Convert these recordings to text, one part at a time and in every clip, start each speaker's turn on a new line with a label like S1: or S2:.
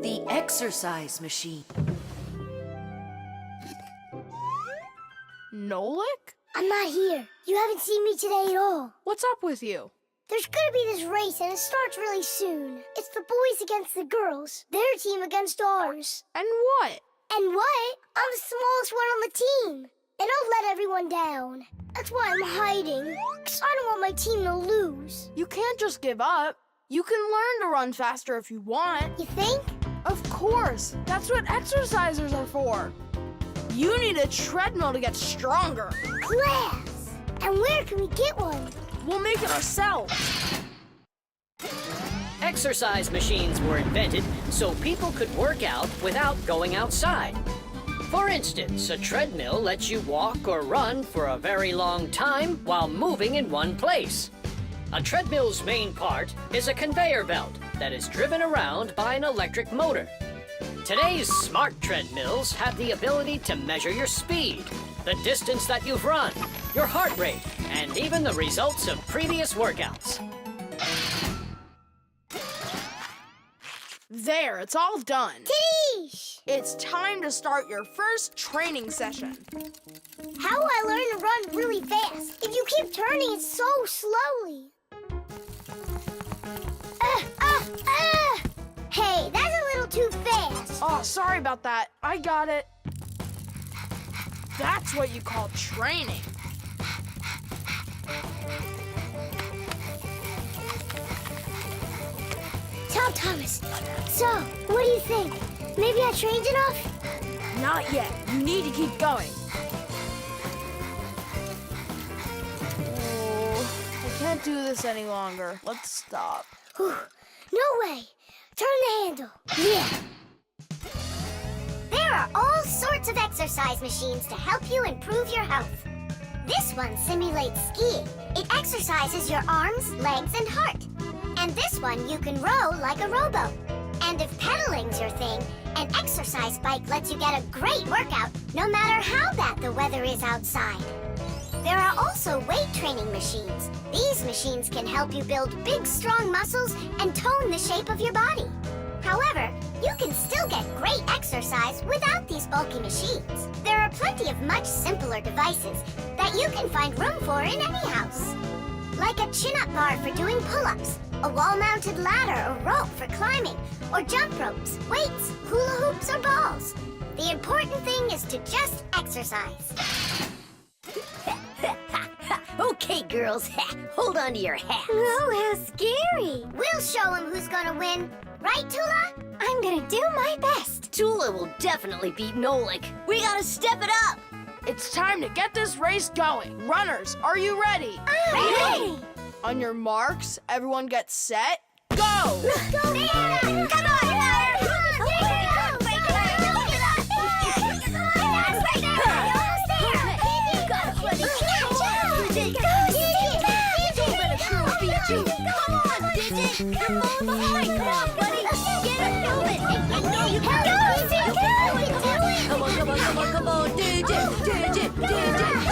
S1: The exercise machine.
S2: Nolik?
S3: I'm not here. You haven't seen me today at all.
S2: What's up with you?
S3: There's gonna be this race and it starts really soon. It's the boys against the girls. Their team against ours.
S2: And what?
S3: And what? I'm the smallest one on the team. And I'll let everyone down. That's why I'm hiding. 'Cause I don't want my team to lose.
S2: You can't just give up. You can learn to run faster if you want.
S3: You think?
S2: Of course. That's what exercisers are for. You need a treadmill to get stronger.
S3: Class! And where can we get one?
S2: We'll make it ourselves.
S4: Exercise machines were invented so people could work out without going outside. For instance, a treadmill lets you walk or run for a very long time while moving in one place. A treadmill's main part is a conveyor belt that is driven around by an electric motor. Today's smart treadmills have the ability to measure your speed, the distance that you've run, your heart rate, and even the results of previous workouts.
S2: There, it's all done.
S3: Tish!
S2: It's time to start your first training session.
S3: How will I learn to run really fast if you keep turning it so slowly? Hey, that's a little too fast.
S2: Oh, sorry about that. I got it. That's what you call training.
S3: Tom Thomas, so, what do you think? Maybe I trained enough?
S2: Not yet. You need to keep going. Oh, I can't do this any longer. Let's stop.
S3: Whew. No way. Turn the handle. Yeah. There are all sorts of exercise machines to help you improve your health. This one simulates skiing. It exercises your arms, legs, and heart. And this one you can row like a rowboat. And if pedaling's your thing, an exercise bike lets you get a great workout no matter how bad the weather is outside. There are also weight training machines. These machines can help you build big, strong muscles and tone the shape of your body. However, you can still get great exercise without these bulky machines. There are plenty of much simpler devices that you can find room for in any house. Like a chin-up bar for doing pull-ups, a wall-mounted ladder or rope for climbing, or jump ropes, weights, hula hoops, or balls. The important thing is to just exercise.
S5: Okay, girls, hold on to your hats.
S3: Oh, how scary. We'll show him who's gonna win. Right, Tula? I'm gonna do my best.
S5: Tula will definitely beat Nolik. We gotta step it up.
S2: It's time to get this race going. Runners, are you ready?
S3: Ready!
S2: On your marks, everyone get set, go!
S3: Let's go! Come on,
S5: Come on, buddy. Get it moving. I know you can do it. Come on, DJ.
S3: Come on, Digit. Give it the time.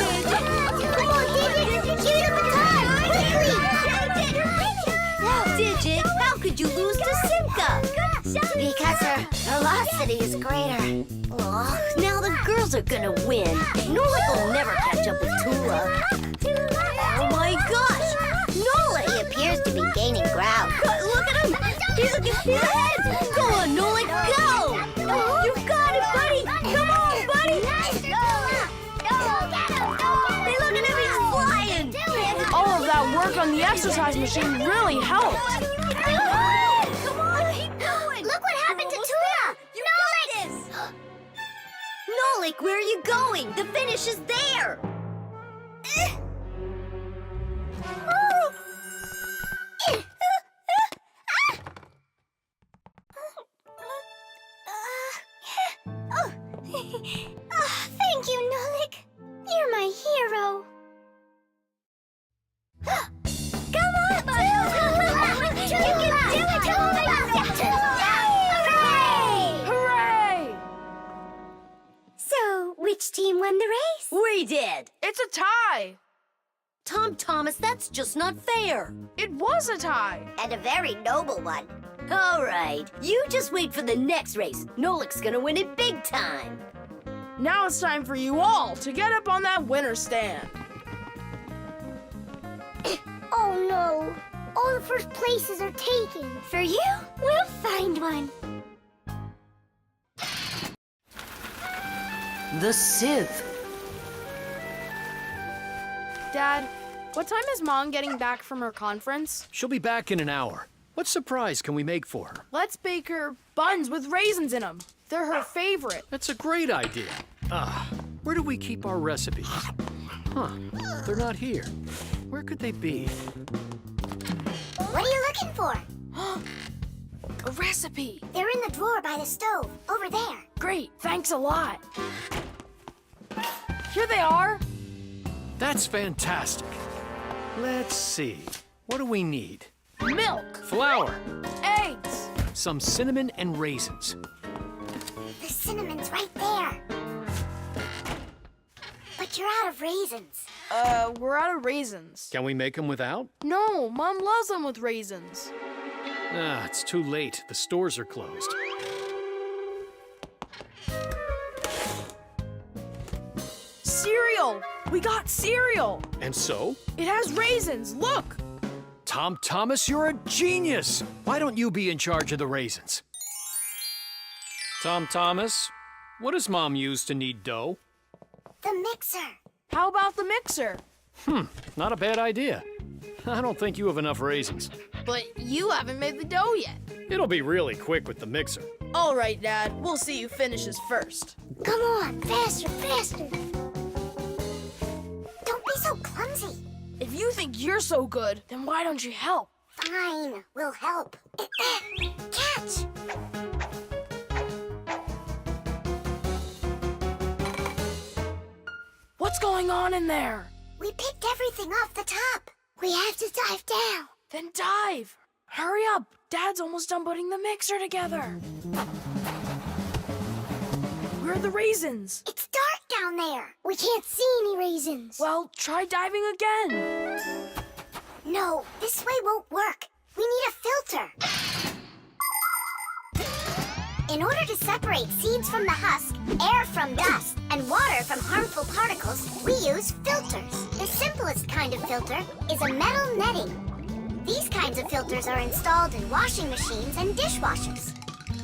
S3: Quickly.
S5: Digit, how could you lose to Simka?
S3: Because her velocity is greater.
S5: Oh, now the girls are gonna win. Nolik will never catch up with Tula. Oh my gosh! Nolik!
S3: He appears to be gaining ground.
S5: Look at him! He's ahead! Go on, Nolik, go! You got it, buddy! Come on, buddy! Hey, look at him, he's flying!
S2: All of that work on the exercise machine really helped.
S5: Come on, keep going!
S3: Look what happened to Tula!
S5: You got this! Nolik, where are you going? The finish is there!
S3: Thank you, Nolik. You're my hero. Come on, Tula! You can do it, Tula! Hooray!
S2: Hooray!
S3: So, which team won the race?
S5: We did!
S2: It's a tie.
S5: Tom Thomas, that's just not fair.
S2: It was a tie.
S3: And a very noble one.
S5: All right, you just wait for the next race. Nolik's gonna win it big time.
S2: Now it's time for you all to get up on that winner stand.
S3: Oh no! All the first places are taken. For you, we'll find one.
S1: The sieve.
S2: Dad, what time is Mom getting back from her conference?
S6: She'll be back in an hour. What surprise can we make for her?
S2: Let's bake her buns with raisins in them. They're her favorite.
S6: That's a great idea. Where do we keep our recipes? Huh, they're not here. Where could they be?
S3: What are you looking for?
S2: A recipe.
S3: They're in the drawer by the stove, over there.
S2: Great, thanks a lot. Here they are.
S6: That's fantastic. Let's see. What do we need?
S2: Milk,
S6: Flour,
S2: eggs.
S6: some cinnamon and raisins.
S3: The cinnamon's right there. But you're out of raisins.
S2: We're out of raisins.
S6: Can we make them without?
S2: No, Mom loves them with raisins.
S6: It's too late. The stores are closed.
S2: Cereal! We got cereal!
S6: And so?
S2: It has raisins, look!
S6: Tom Thomas, you're a genius! Why don't you be in charge of the raisins? Tom Thomas, what does Mom use to knead dough?
S3: The mixer.
S2: How about the mixer?
S6: Not a bad idea. I don't think you have enough raisins.
S2: But you haven't made the dough yet.
S6: It'll be really quick with the mixer.
S2: All right, Dad, we'll see who finishes first.
S3: Come on, faster, faster. Don't be so clumsy.
S2: If you think you're so good, then why don't you help?
S3: Fine, we'll help. Catch!
S2: What's going on in there?
S3: We picked everything off the top. We have to dive down.
S2: Then dive. Hurry up. Dad's almost done putting the mixer together. Where are the raisins?
S3: It's dark down there. We can't see any raisins.
S2: Well, try diving again.
S3: No, this way won't work. We need a filter. In order to separate seeds from the husk, air from dust, and water from harmful particles, we use filters. The simplest kind of filter is a metal netting. These kinds of filters are installed in washing machines and dishwashers.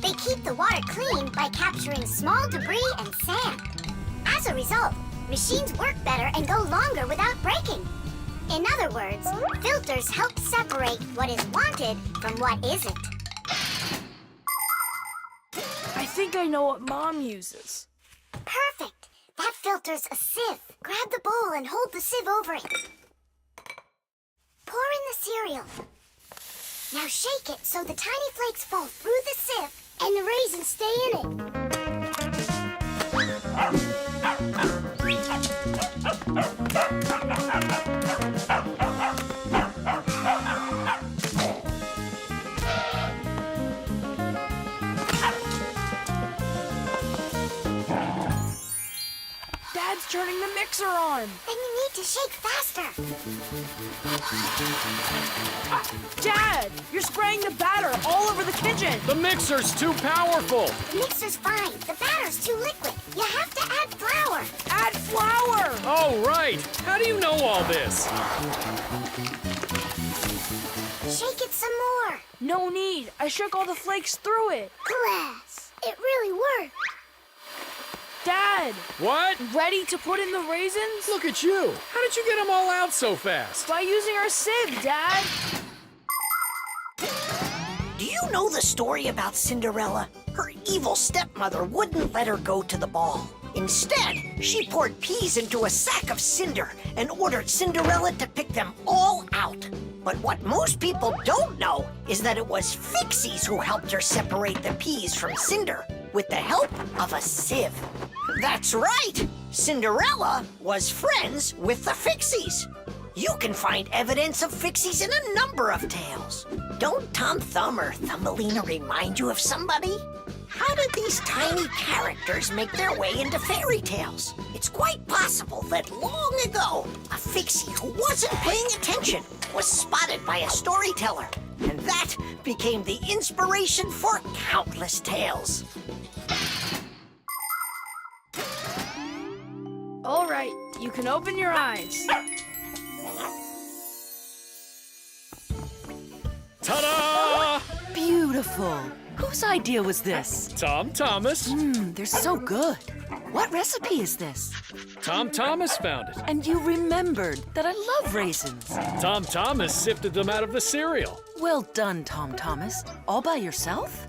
S3: They keep the water clean by capturing small debris and sand. As a result, machines work better and go longer without breaking. In other words, filters help separate what is wanted from what isn't.
S2: I think I know what Mom uses.
S3: Perfect! That filter's a sieve. Grab the bowl and hold the sieve over it. Pour in the cereal. Now shake it so the tiny flakes fall through the sieve and the raisins stay in
S2: Dad's turning the mixer on.
S3: Then you need to shake faster.
S2: Dad, you're spraying the batter all over the kitchen.
S6: The mixer's too powerful!
S3: The mixer's fine. The batter's too liquid. You have to add flour.
S2: Add flour.
S6: Oh, right! How do you know all this?
S3: Shake it some more.
S2: No need. I shook all the flakes through it.
S3: Glass. It really worked.
S2: Dad,
S6: What?
S2: ready to put in the raisins?
S6: Look at you! How did you get them all out so fast?
S2: By using our sieve, Dad.
S7: Do you know the story about Cinderella? Her evil stepmother wouldn't let her go to the ball. Instead, she poured peas into a sack of cinder and ordered Cinderella to pick them all out. But what most people don't know is that it was Fixies who helped her separate the peas from cinder with the help of a sieve. That's right! Cinderella was friends with the Fixies. You can find evidence of Fixies in a number of tales. Don't Tom Thumb or Thumbelina remind you of somebody? How did these tiny characters make their way into fairy tales? It's quite possible that long ago, a fixie who wasn't paying attention was spotted by a storyteller, and that became the inspiration for countless tales.
S2: All right, you can open your eyes.
S6: Ta-da!
S1: Beautiful. Whose idea was this?
S6: Tom Thomas.
S1: They're so good. What recipe is this?
S6: Tom Thomas found it.
S1: And you remembered that I love raisins.
S6: Tom Thomas sifted them out of the cereal.
S1: Well done, Tom Thomas. All by yourself?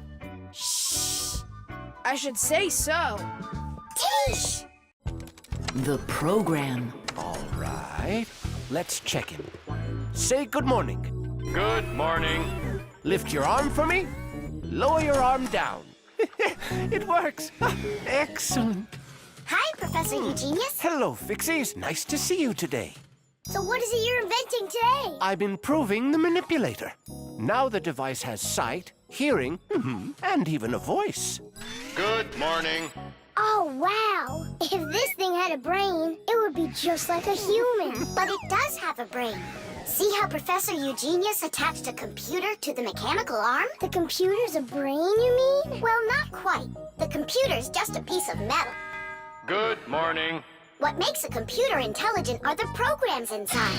S2: I should say so.
S3: Teesh!
S1: The program.
S8: All right, let's check in. Say good morning.
S6: Good morning.
S8: Lift your arm for me. Lower your arm down. It works. Excellent.
S3: Hi, Professor Eugenius.
S8: Hello, Fixies. Nice to see you today.
S3: So what is it you're inventing today?
S8: I'm improving the manipulator. Now the device has sight, hearing, and even a voice.
S6: Good morning.
S3: Oh, wow. If this thing had a brain, it would be just like a human. But it does have a brain. See how Professor Eugenius attached a computer to the mechanical arm? The computer's a brain, you mean? Well, not quite. The computer's just a piece of metal.
S6: Good morning.
S3: What makes a computer intelligent are the programs inside.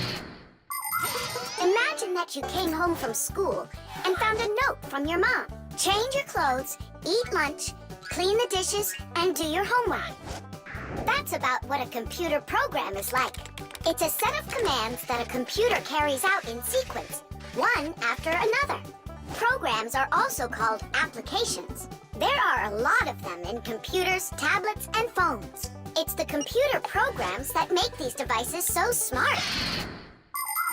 S3: Imagine that you came home from school and found a note from your mom. Change your clothes, eat lunch, clean the dishes, and do your homework. That's about what a computer program is like. It's a set of commands that a computer carries out in sequence, one after another. Programs are also called applications. There are a lot of them in computers, tablets, and phones. It's the computer programs that make these devices so smart.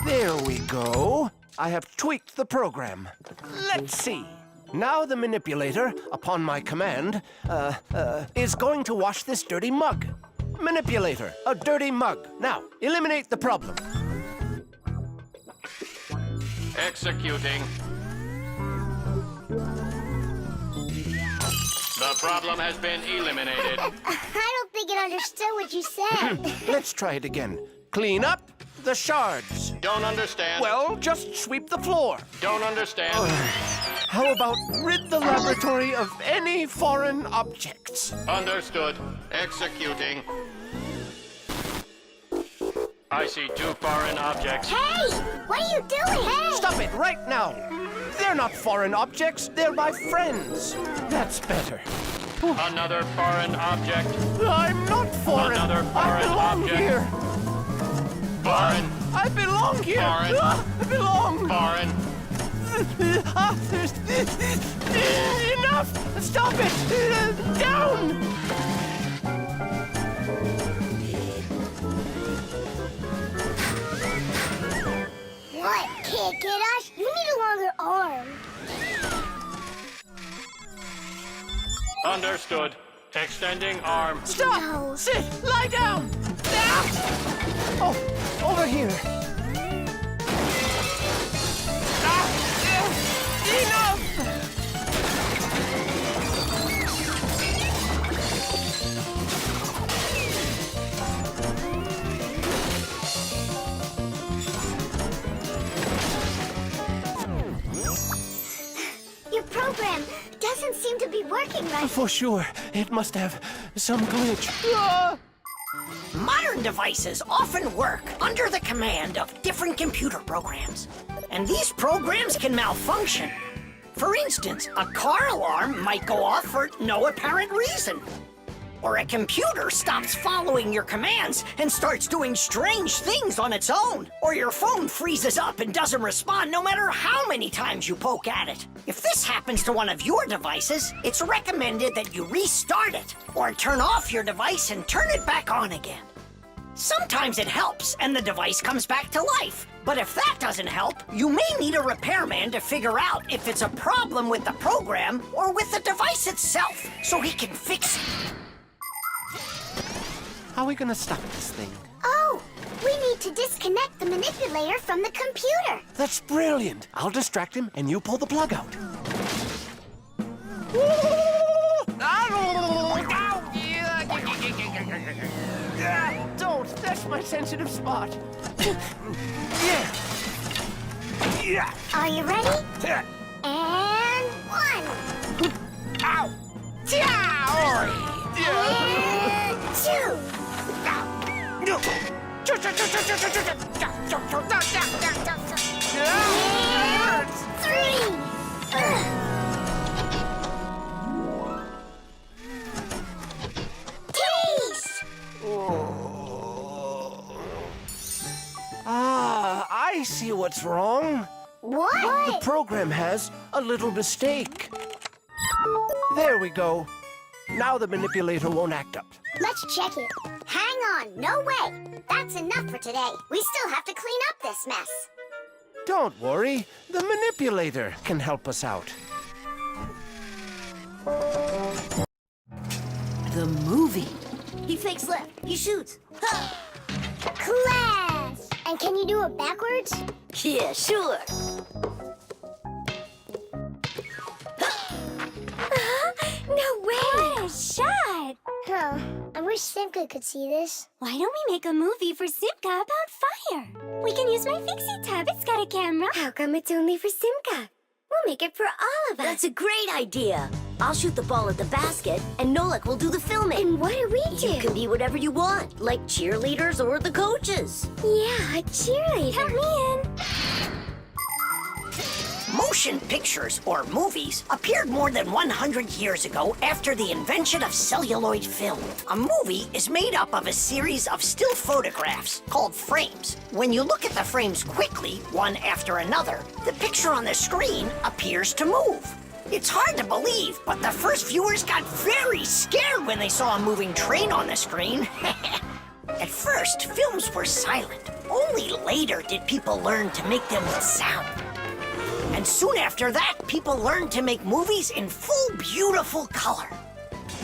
S8: There we go. I have tweaked the program. Let's see. Now the manipulator, upon my command, is going to wash this dirty mug. Manipulator, a dirty mug. Now, eliminate the problem.
S6: Executing. The problem has been eliminated.
S3: I don't think it understood what you said.
S8: Let's try it again. Clean up the shards.
S6: Don't understand.
S8: Well, just sweep the floor.
S6: Don't understand.
S8: How about rid the laboratory of any foreign objects?
S6: Understood. Executing. I see 2 foreign objects.
S3: Hey! What are you doing? Hey!
S8: Stop it right now! They're not foreign objects, they're my friends. That's better.
S6: Another foreign object.
S8: I'm not foreign.
S6: Another
S8: I
S6: foreign
S8: belong
S6: object.
S8: here.
S6: Foreign.
S8: I belong here.
S6: Foreign.
S8: I belong.
S6: Foreign.
S8: Enough! Stop it! Down!
S3: What? Can't get us? You need a longer arm.
S6: Understood. Extending arm.
S8: Stop!
S3: No.
S8: Sit! Lie down! Ah! Oh, over here. Enough!
S3: Your program doesn't seem to be working right.
S8: For sure, it must have some glitch. Ah!
S7: Modern devices often work under the command of different computer programs. And these programs can malfunction. For instance, a car alarm might go off for no apparent reason. Or a computer stops following your commands and starts doing strange things on its own. Or your phone freezes up and doesn't respond no matter how many times you poke at it. If this happens to one of your devices, it's recommended that you restart it or turn off your device and turn it back on again. Sometimes it helps and the device comes back to life. But if that doesn't help, you may need a repairman to figure out if it's a problem with the program or with the device itself, so he can fix it.
S8: How are we gonna stop this thing?
S3: Oh, we need to disconnect the manipulator from the computer.
S8: That's brilliant. I'll distract him and you pull the plug out. just my sensitive spot. Yeah. Yeah.
S3: Are you ready? And 1.
S8: Ow!
S3: And 2. And 3. Taste!
S8: Ah, I see what's wrong.
S3: What?
S8: The program has a little mistake. There we go. Now the manipulator won't act up.
S3: Let's check it. Hang on, no way. That's enough for today. We still have to clean up this mess.
S8: Don't worry, the manipulator can help us out.
S1: The movie.
S5: He fakes left. He shoots. Ha!
S3: Class! And can you do it backwards?
S5: Yeah, sure.
S9: No way! What a shot!
S3: Huh. I wish Simka could see this.
S9: Why don't we make a movie for Simka about fire? We can use my Fixie tab. It's got a camera. How come it's only for Simka? We'll make it for all of us.
S5: That's a great idea. I'll shoot the ball at the basket, and Nolik will do the filming.
S9: And what do we do?
S5: You can be whatever you want, like cheerleaders or the coaches.
S9: Yeah, a cheerleader. Count me in.
S7: Motion pictures, or movies, appeared more than 100 years ago after the invention of celluloid film. A movie is made up of a series of still photographs called frames. When you look at the frames quickly, one after another, the picture on the screen appears to move. It's hard to believe, but the first viewers got very scared when they saw a moving train on the screen. At first, films were silent. Only later did people learn to make them with sound. And soon after that, people learned to make movies in full, beautiful color.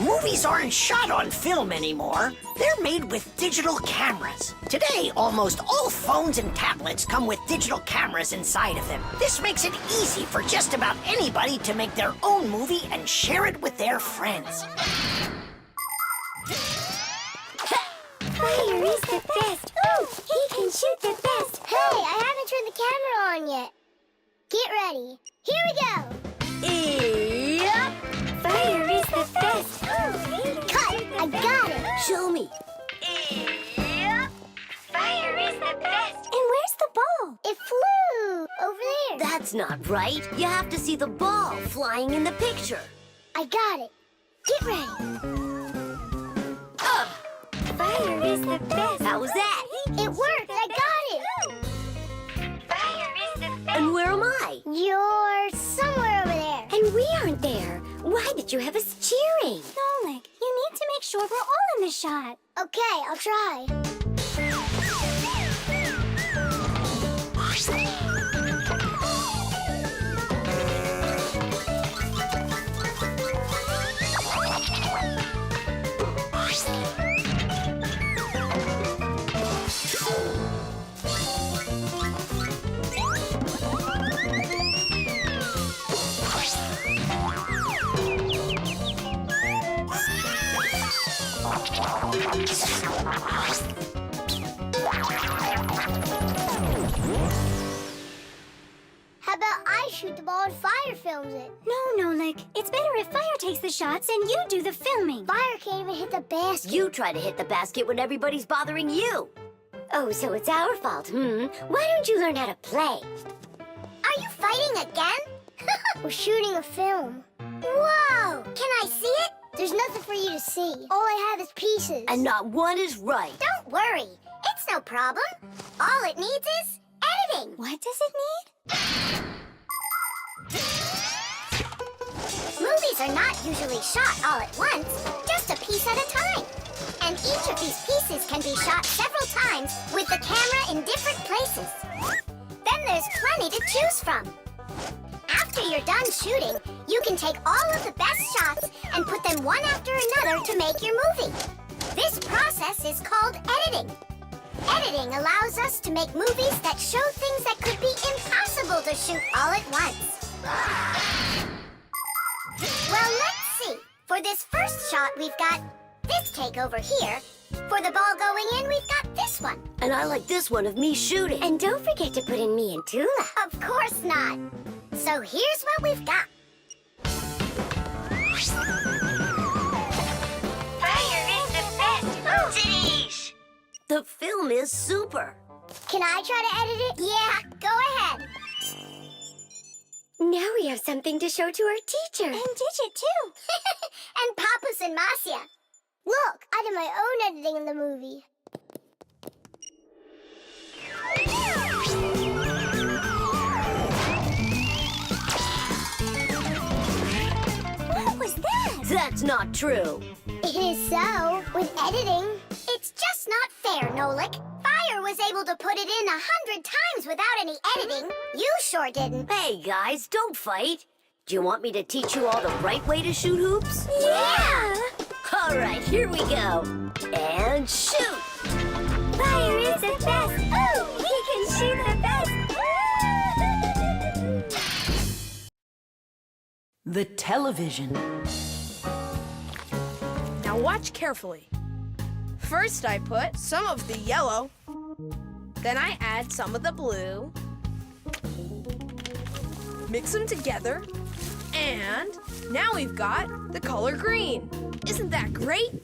S7: Movies aren't shot on film anymore. They're made with digital cameras. Today, almost all phones and tablets come with digital cameras inside of them. This makes it easy for just about anybody to make their own movie and share it with their friends.
S9: Fire is the best. Ooh, he can shoot the best.
S3: Hey, I haven't turned the camera on yet. Get ready. Here we go.
S9: Yep. Fire is the best.
S3: Cut. I got it.
S5: Show me.
S9: Yep. Fire is the best. And where's the ball?
S3: It flew over there.
S5: That's not right. You have to see the ball flying in the picture.
S3: I got it. Get ready.
S9: Fire is the best.
S5: How was that?
S3: It worked. I got it.
S9: Fire is the best.
S5: And where am I?
S3: You're somewhere over there.
S9: And we aren't there. Why did you have us cheering? Nolik, you need to make sure we're all in the shot.
S3: Okay, I'll try. How about I shoot the ball and Fire films it?
S9: No, Nolik. It's better if Fire takes the shots and you do the filming.
S3: Fire can't even hit the basket.
S5: You try to hit the basket when everybody's bothering you.
S9: Oh, so it's our fault, Why don't you learn how to play?
S3: Are you fighting again? We're shooting a film. Whoa! Can I see it? There's nothing for you to see. All I have is pieces.
S5: And not one is right.
S3: Don't worry. It's no problem. All it needs is editing.
S9: What does it need?
S3: Movies are not usually shot all at once, just a piece at a time. And each of these pieces can be shot several times with the camera in different places. Then there's plenty to choose from. After you're done shooting, you can take all of the best shots and put them one after another to make your movie. This process is called editing. Editing allows us to make movies that show things that could be impossible to shoot all at once. Well, let's see. For this first shot, we've got this take over here. For the ball going in, we've got this this one.
S5: And I like this one of me shooting.
S9: And don't forget to put in me and Tula.
S3: Of course not. So here's what we've got. Fire is the best cities.
S5: The film is super.
S3: Can I try to edit it? Yeah, go ahead.
S9: Now we have something to show to our teacher.
S3: And Digit, too. And Papas and Marcia. Look, I did my own editing in the movie.
S9: What was that?
S5: That's not true.
S3: It is so. With editing, it's just not fair, Nolik. Fire was able to put it in 100 times without any editing. You sure didn't.
S5: Hey, guys, don't fight. Do you want me to teach you all the right way to shoot hoops?
S9: Yeah!
S5: All right, here we go. And shoot!
S9: Fire is the best. Oh, we can shoot the best.
S1: The television.
S2: Now watch carefully. First I put some of the yellow, then I add some of the blue, mix them together, and now we've got the color green. Isn't that great?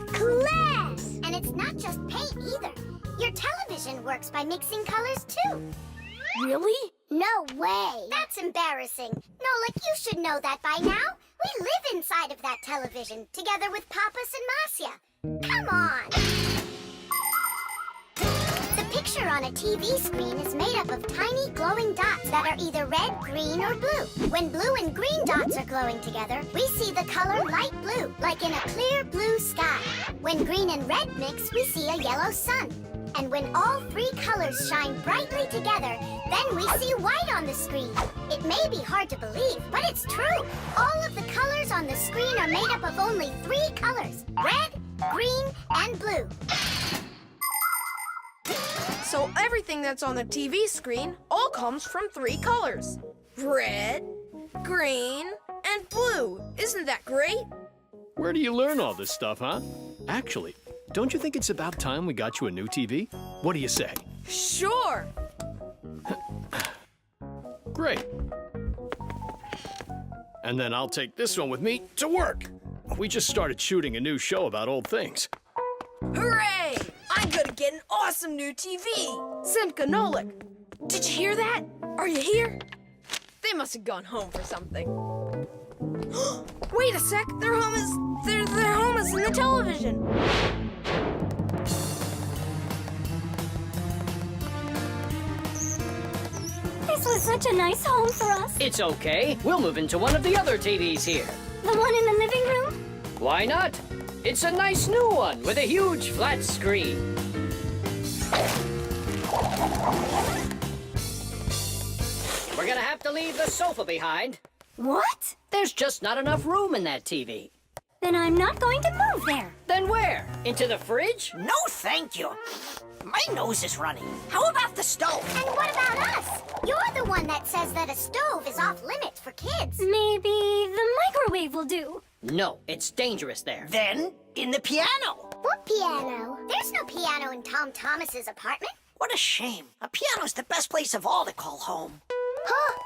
S3: Class! And it's not just paint either. Your television works by mixing colors too.
S2: Really?
S3: No way. That's embarrassing. Nolik, you should know that by now. We live inside of that television, together with Papas and Marcia. Come on. The picture on a TV screen is made up of tiny glowing dots that are either red, green, or blue. When blue and green dots are glowing together, we see the color light blue, like in a clear blue sky. When green and red mix, we see a yellow sun. And when all three colors shine brightly together, then we see white on the screen. It may be hard to believe, but it's true. All of the colors on the screen are made up of only three colors: red, green, and blue.
S2: So everything that's on the TV screen all comes from three colors: red, green, and blue. Isn't that great?
S6: Where do you learn all this stuff, huh? Actually, don't you think it's about time we got you a new TV? What do you say?
S2: Sure.
S6: Great. And then I'll take this one with me to work. We just started shooting a new show about old things.
S2: Hooray! I'm gonna get an awesome new TV. Simka and Nolik, did you hear that? Are you here? They must have gone home for something. Wait a sec, their home is in the television.
S9: This was such a nice home for us.
S4: It's okay. We'll move into one of the other TVs here.
S9: The one in the living room?
S4: Why not? It's a nice new one with a huge flat screen. We're gonna have to leave the sofa behind.
S9: What?
S4: There's just not enough room in that TV.
S9: Then I'm not going to move there.
S4: Then where? Into the fridge?
S7: No, thank you. My nose is running. How about the stove?
S3: And what about us? You're the one that says that a stove is off limits for kids.
S9: Maybe the microwave will do.
S4: No, it's dangerous there.
S7: Then, in the piano.
S3: What piano? There's no piano in Tom Thomas's apartment.
S7: What a shame. A piano's the best place of all to call home.
S3: Huh?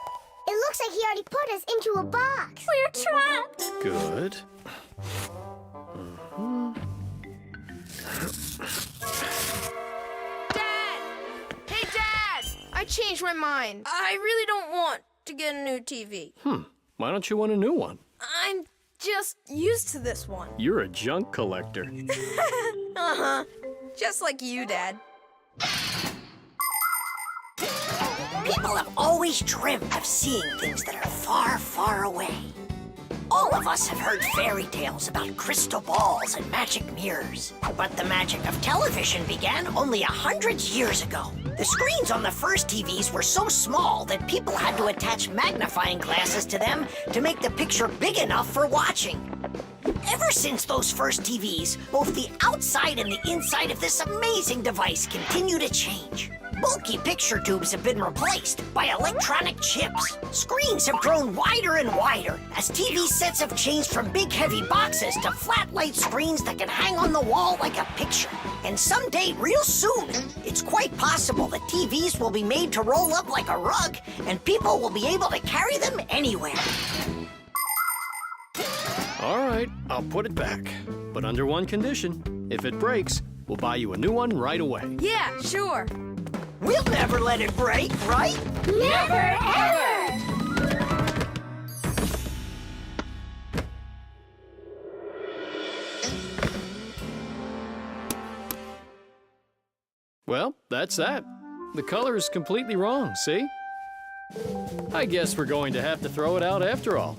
S3: It looks like he already put us into a box.
S9: We're trapped.
S6: Good.
S2: Dad! Hey, Dad! I changed my mind. I really don't want to get a new TV.
S6: Why don't you want a new one?
S2: I'm just used to this one.
S6: You're a junk collector.
S2: Uh-huh. Just like you, Dad.
S7: People have always dreamed of seeing things that are far, far away. All of us have heard fairy tales about crystal balls and magic mirrors. But the magic of television began only 100 years ago. The screens on the first TVs were so small that people had to attach magnifying glasses to them to make the picture big enough for watching. Ever since those first TVs, both the outside and the inside of this amazing device continue to change. Bulky picture tubes have been replaced by electronic chips. Screens have grown wider and wider as TV sets have changed from big heavy boxes to flat light screens that can hang on the wall like a picture. And someday, real soon, it's quite possible that TVs will be made to roll up like a rug and people will be able to carry them anywhere.
S6: All right, I'll put it back. But under one condition. If it breaks, we'll buy you a new one right away.
S2: Yeah, sure.
S7: We'll never let it break, right?
S9: Never ever!
S6: Well, that's that. The color is completely wrong, see? I guess we're going to have to throw it out after all.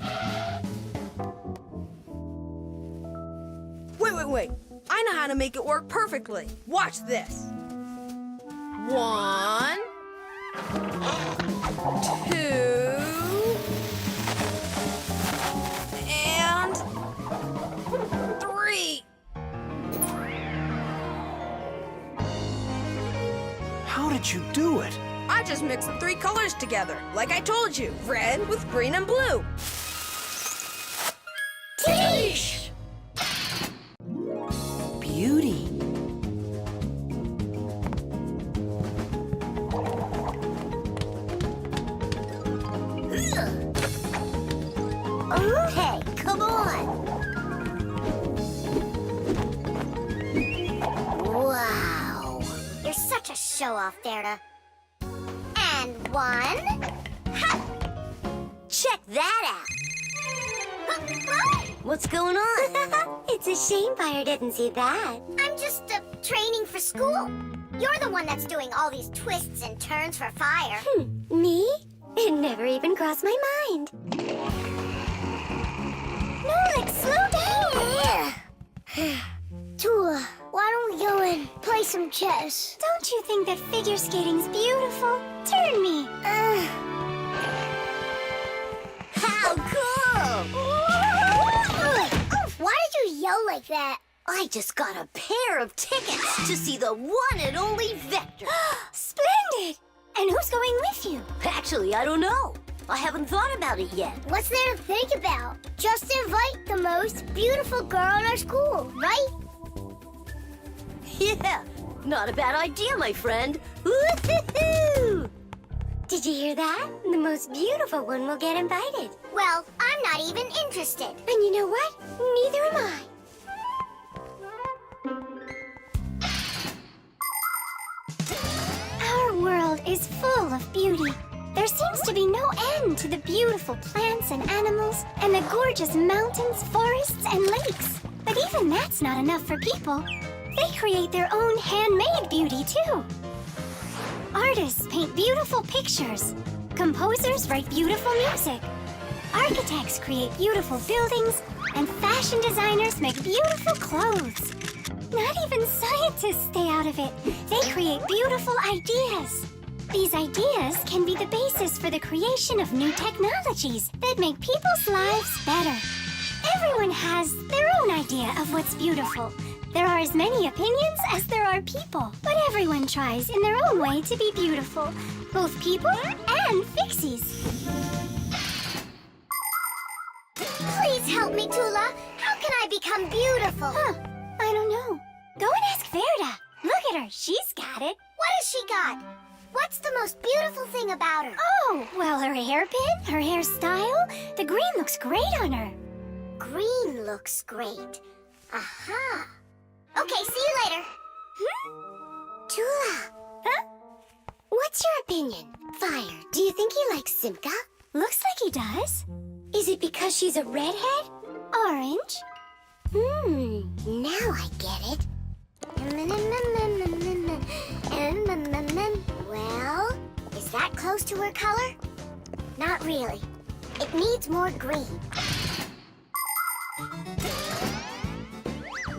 S2: Wait. I know how to make it work perfectly. Watch this. 1, 2, and 3.
S8: How did you do it?
S2: I just mixed the 3 colors together, like I told you. Red with green and blue.
S1: Teesh! Beauty.
S3: Okay, come on. Wow. You're such a show-off, Verda. And 1. Ha!
S5: Check that out. What's going on?
S9: It's a shame Fire didn't see that.
S3: I'm just training for school. You're the one that's doing all these twists and turns for Fire.
S9: Me? It never even crossed my mind. Nolik, slow down!
S3: Tula, why don't we go and play some chess?
S9: Don't you think that figure skating's beautiful? Turn me.
S5: How cool!
S3: Why did you yell like that?
S5: I just got a pair of tickets to see the one and only Vector.
S9: Splendid! And who's going with you?
S5: Actually, I don't know. I haven't thought about it yet.
S3: What's there to think about? Just invite the most beautiful girl in our school, right?
S5: Yeah, not a bad idea, my friend. Woo-hoo-hoo!
S9: Did you hear that? The most beautiful one will get invited.
S3: Well, I'm not even interested.
S9: And you know what? Neither am I. Our world is full of beauty. There seems to be no end to the beautiful plants and animals, and the gorgeous mountains, forests, and lakes. But even that's not enough for people. They create their own handmade beauty, too. Artists paint beautiful pictures. Composers write beautiful music. Architects create beautiful buildings, and fashion designers make beautiful clothes. Not even scientists stay out of it. They create beautiful ideas. These ideas can be the basis for the creation of new technologies that make people's lives better. Everyone has their own idea of what's beautiful. There are as many opinions as there are people, but everyone tries in their own way to be beautiful, both people and fixies.
S3: Please help me, Tula. How can I become beautiful?
S9: I don't know. Go and ask Verda. Look at her. She's got it.
S3: What has she got? What's the most beautiful thing about her?
S9: Oh, well, her hairpin, her hairstyle. The green looks great on her.
S3: Green looks great. Aha. Okay, see you later.
S9: Tula. Huh? What's your opinion? Fire, do you think he likes Simka? Looks like he does. Is it because she's a redhead? Orange?
S3: Now I get it. Well, is that close to her color? Not really. It needs more green.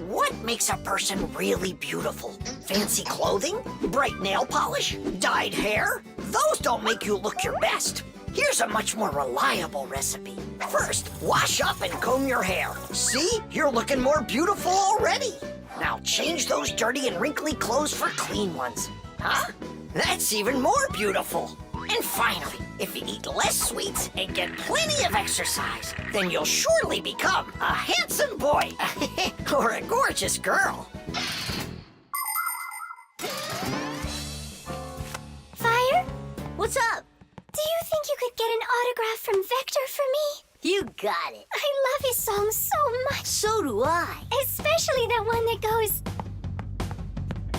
S7: What makes a person really beautiful? Fancy clothing? Bright nail polish? Dyed hair? Those don't make you look your best. Here's a much more reliable recipe. First, wash up and comb your hair. See? You're looking more beautiful already. Now change those dirty and wrinkly clothes for clean ones. Huh? That's even more beautiful. And finally, if you eat less sweets and get plenty of exercise, then you'll surely become a handsome boy or a gorgeous girl.
S9: Fire,
S5: What's up?
S9: do you think you could get an autograph from Vector for me?
S5: You got it.
S9: I love his song so much.
S5: So do I.
S9: Especially that one that goes...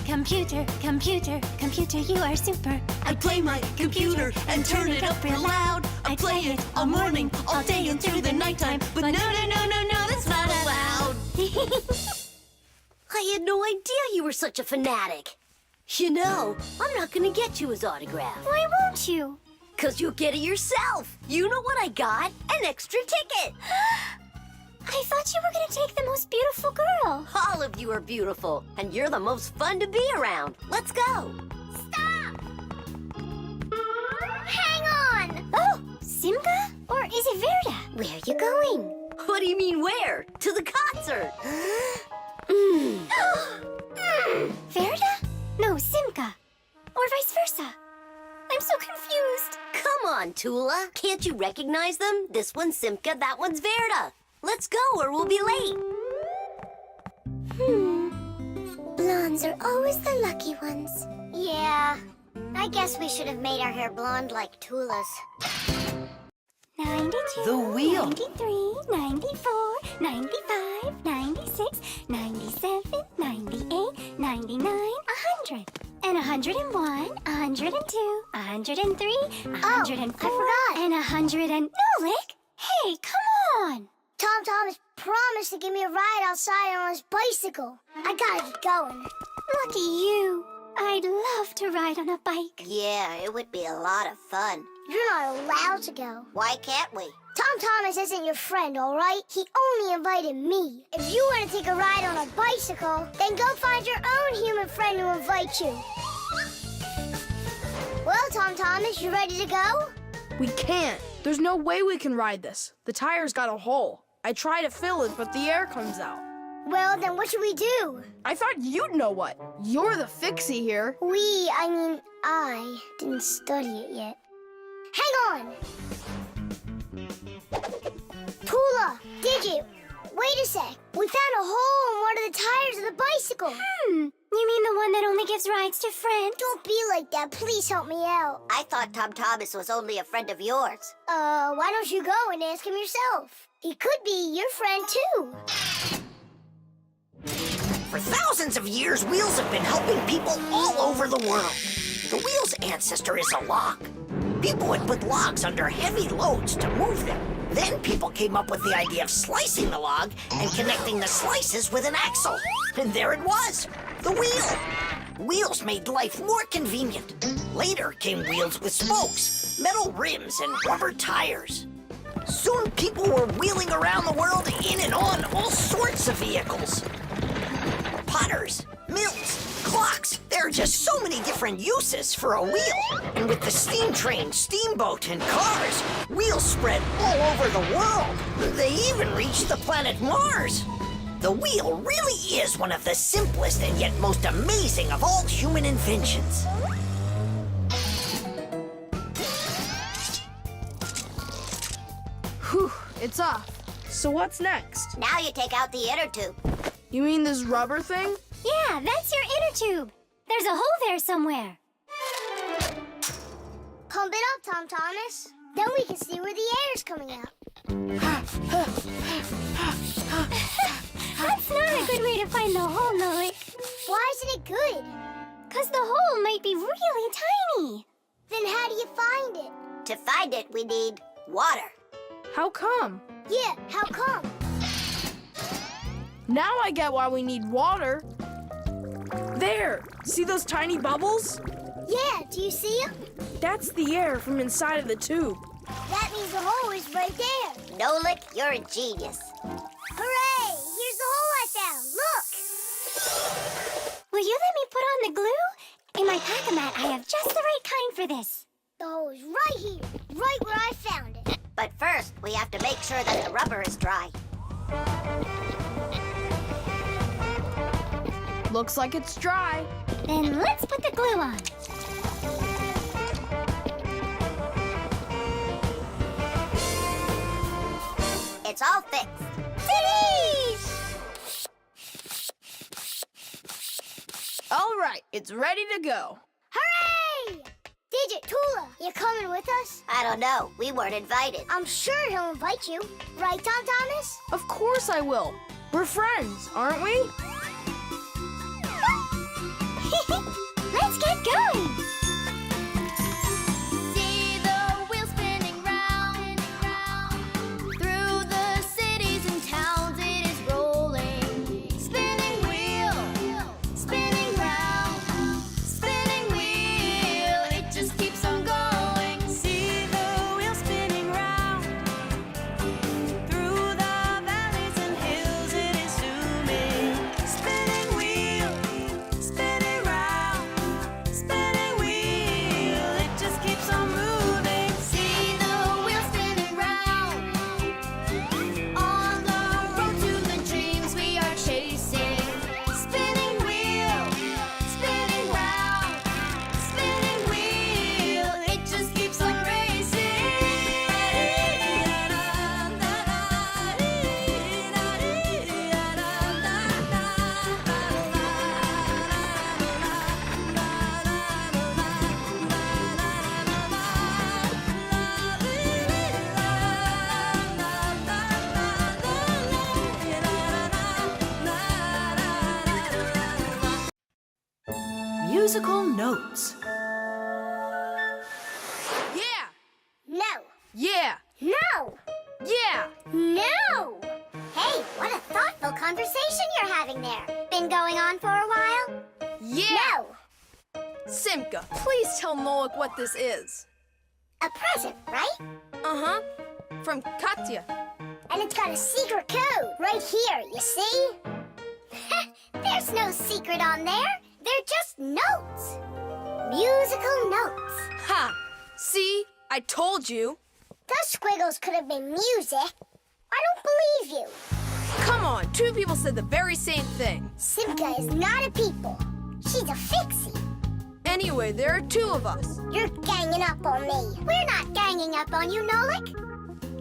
S9: Computer, computer, computer, you are super.
S1: I play my computer and turn it up real loud. I play it all morning, all day, and through the nighttime. But no, that's not allowed.
S5: I had no idea you were such a fanatic. You know, I'm not gonna get you his autograph.
S9: Why won't you?
S5: 'Cause you'll get it yourself. You know what I got? An extra ticket.
S9: I thought you were gonna take the most beautiful girl.
S5: All of you are beautiful, and you're the most fun to be around. Let's go.
S3: Stop! Hang on!
S9: Oh, Simka? Or is it Verda?
S3: Where are you going?
S5: What do you mean where? To the concert.
S9: Verda? No, Simka. Or vice versa. I'm so confused.
S5: Come on, Tula. Can't you recognize them? This one's Simka, that one's Verda. Let's go or we'll be late.
S9: Blondes are always the lucky ones.
S3: Yeah, I guess we should have made our hair blonde like Tula's.
S9: 92,
S1: The wheel.
S9: 93, 94, 95, 96, 97, 98, 99, 100. And 101, 102, 103, 104,
S3: forgot.
S9: and 100 and... Nolik! Hey, come on!
S3: Tom Thomas promised to give me a ride outside on his bicycle. I gotta get going.
S9: Lucky you. I'd love to ride on a bike.
S3: Yeah, it would be a lot of fun. You're not allowed to go. Why can't we? Tom Thomas isn't your friend, all right? He only invited me. If you want to take a ride on a bicycle, then go find your own human friend to invite you. Well, Tom Thomas, you ready to go?
S2: We can't. There's no way we can ride this. The tire's got a hole. I try to fill it, but the air comes out.
S3: Well, then what should we do?
S2: I thought you'd know what. You're the fixie here.
S3: I didn't study it yet. Hang on! Tula, Digit, wait a sec. We found a hole in one of the tires of the bicycle.
S9: You mean the one that only gives rides to friends?
S3: Don't be like that. Please help me out.
S5: I thought Tom Thomas was only a friend of yours.
S3: Why don't you go and ask him yourself? He could be your friend, too.
S7: For thousands of years, wheels have been helping people all over the world. The wheel's ancestor is a log. People would put logs under heavy loads to move them. Then people came up with the idea of slicing the log and connecting the slices with an axle. And there it was, the wheel. Wheels made life more convenient. Later came wheels with spokes, metal rims, and rubber tires. Soon people were wheeling around the world in and on all sorts of vehicles. Potters, mills, clocks. There are just so many different uses for a wheel. And with the steam train, steamboat, and cars, wheels spread all over the world. They even reached the planet Mars. The wheel really is one of the simplest and yet most amazing of all human inventions.
S2: Whew, it's off. So what's next?
S3: Now you take out the inner tube.
S2: You mean this rubber thing?
S9: Yeah, that's your inner tube. There's a hole there somewhere.
S3: Pump it up, Tom Thomas. Then we can see where the air's coming out.
S9: That's not a good way to find the hole, Nolik.
S3: Why isn't it good?
S9: 'Cause the hole might be really tiny.
S3: Then how do you find it?
S5: To find it, we need water.
S2: How come?
S3: Yeah, how come?
S2: Now I get why we need water. There! See those tiny bubbles?
S3: Yeah, do you see them?
S2: That's the air from inside of the tube.
S3: That means the hole is right there.
S5: Nolik, you're a genius.
S3: Hooray! Here's the hole I found. Look!
S9: Will you let me put on the glue? In my pack-a-mat, I have just the right kind for this.
S3: The hole is right here, right where I found it.
S5: But first, we have to make sure that the rubber is dry.
S2: Looks like it's dry.
S9: Then let's put the glue on.
S3: it's all fixed.
S2: All right, it's ready to go.
S3: Hooray! Digit, Tula, you coming with us? I don't know. We weren't invited. I'm sure he'll invite you. Right, Tom Thomas?
S2: Of course I will. We're friends, aren't we?
S3: Let's get going.
S5: See the wheel spinning round, through the cities and towns it is rolling. Spinning wheel, spinning round, spinning wheel, it just keeps on going.
S1: See the wheel spinning round. Through the valleys and hills it is zooming. Spinning wheel, spinning round. Spinning wheel, it just keeps on moving.
S5: See the wheel spinning round, on the road to the dreams we are chasing. Spinning wheel, spinning round, spinning wheel, it just keeps on racing.
S1: Musical notes.
S2: Yeah,
S3: No.
S2: yeah,
S3: No.
S2: yeah.
S3: No! Hey, what a thoughtful conversation you're having there. Been going on for a while?
S2: Yeah.
S3: No!
S2: Simka, please tell Nolik what this is.
S3: A present, right?
S2: Uh-huh. From Katya.
S3: And it's got a secret code right here, you see? There's no secret on there. They're just notes. Musical notes.
S2: Ha! See? I told you.
S3: Those squiggles could have been music. I don't believe you.
S2: Come on, two people said the very same thing.
S3: Simka is not a people. She's a fixie.
S2: Anyway, there are two of us.
S3: You're ganging up on me. We're not ganging up on you, Nolik.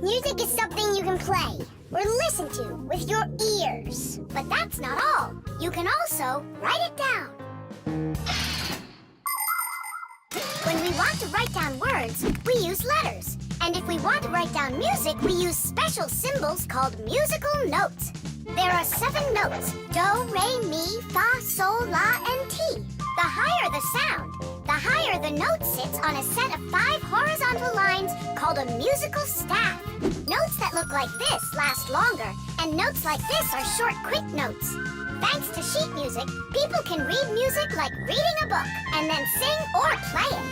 S3: Music is something you can play or listen to with your ears. But that's not all. You can also write it down. When we want to write down words, we use letters. And if we want to write down music, we use special symbols called musical notes. There are 7 notes: do, re, mi, fa, sol, la, and ti. The higher the sound, the higher the note sits on a set of 5 horizontal lines called a musical staff. Notes that look like this last longer, and notes like this are short, quick notes. Thanks to sheet music, people can read music like reading a book, and then sing or play it.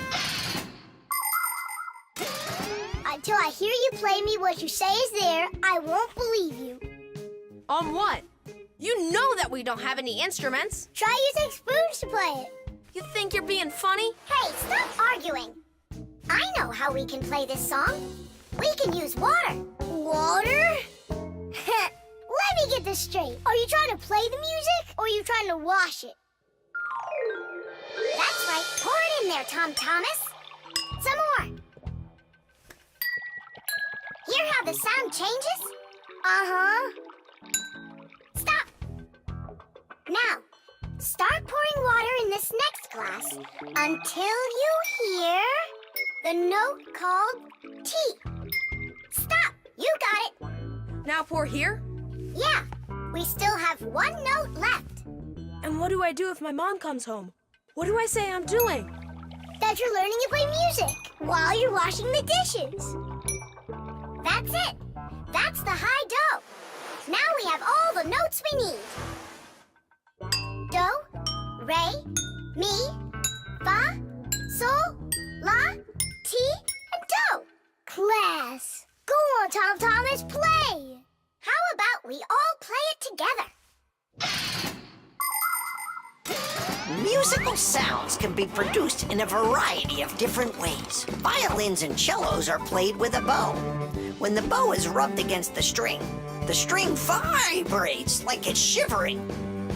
S3: Until I hear you play me what you say is there, I won't believe you.
S2: On what? You know that we don't have any instruments.
S3: Try using spoons to play it.
S2: You think you're being funny?
S3: Hey, stop arguing. I know how we can play this song. We can use water. Water? Let me get this straight. Are you trying to play the music, or are you trying to wash it? That's right. Pour it in there, Tom Thomas. Some more. Hear how the sound changes? Uh-huh. Stop. Now, start pouring water in this next glass until you hear the note called T. Stop. You got it.
S2: Now pour here?
S3: Yeah, we still have 1 note left.
S2: And what do I do if my mom comes home? What do I say I'm doing?
S3: That you're learning to play music while you're washing the dishes. That's it. That's the high do. Now we have all the notes we need. Do, re, mi, fa, sol, la, ti, and do. Class, go on, Tom Thomas, play. How about we all play it together?
S7: Musical sounds can be produced in a variety of different ways. Violins and cellos are played with a bow. When the bow is rubbed against the string vibrates like it's shivering,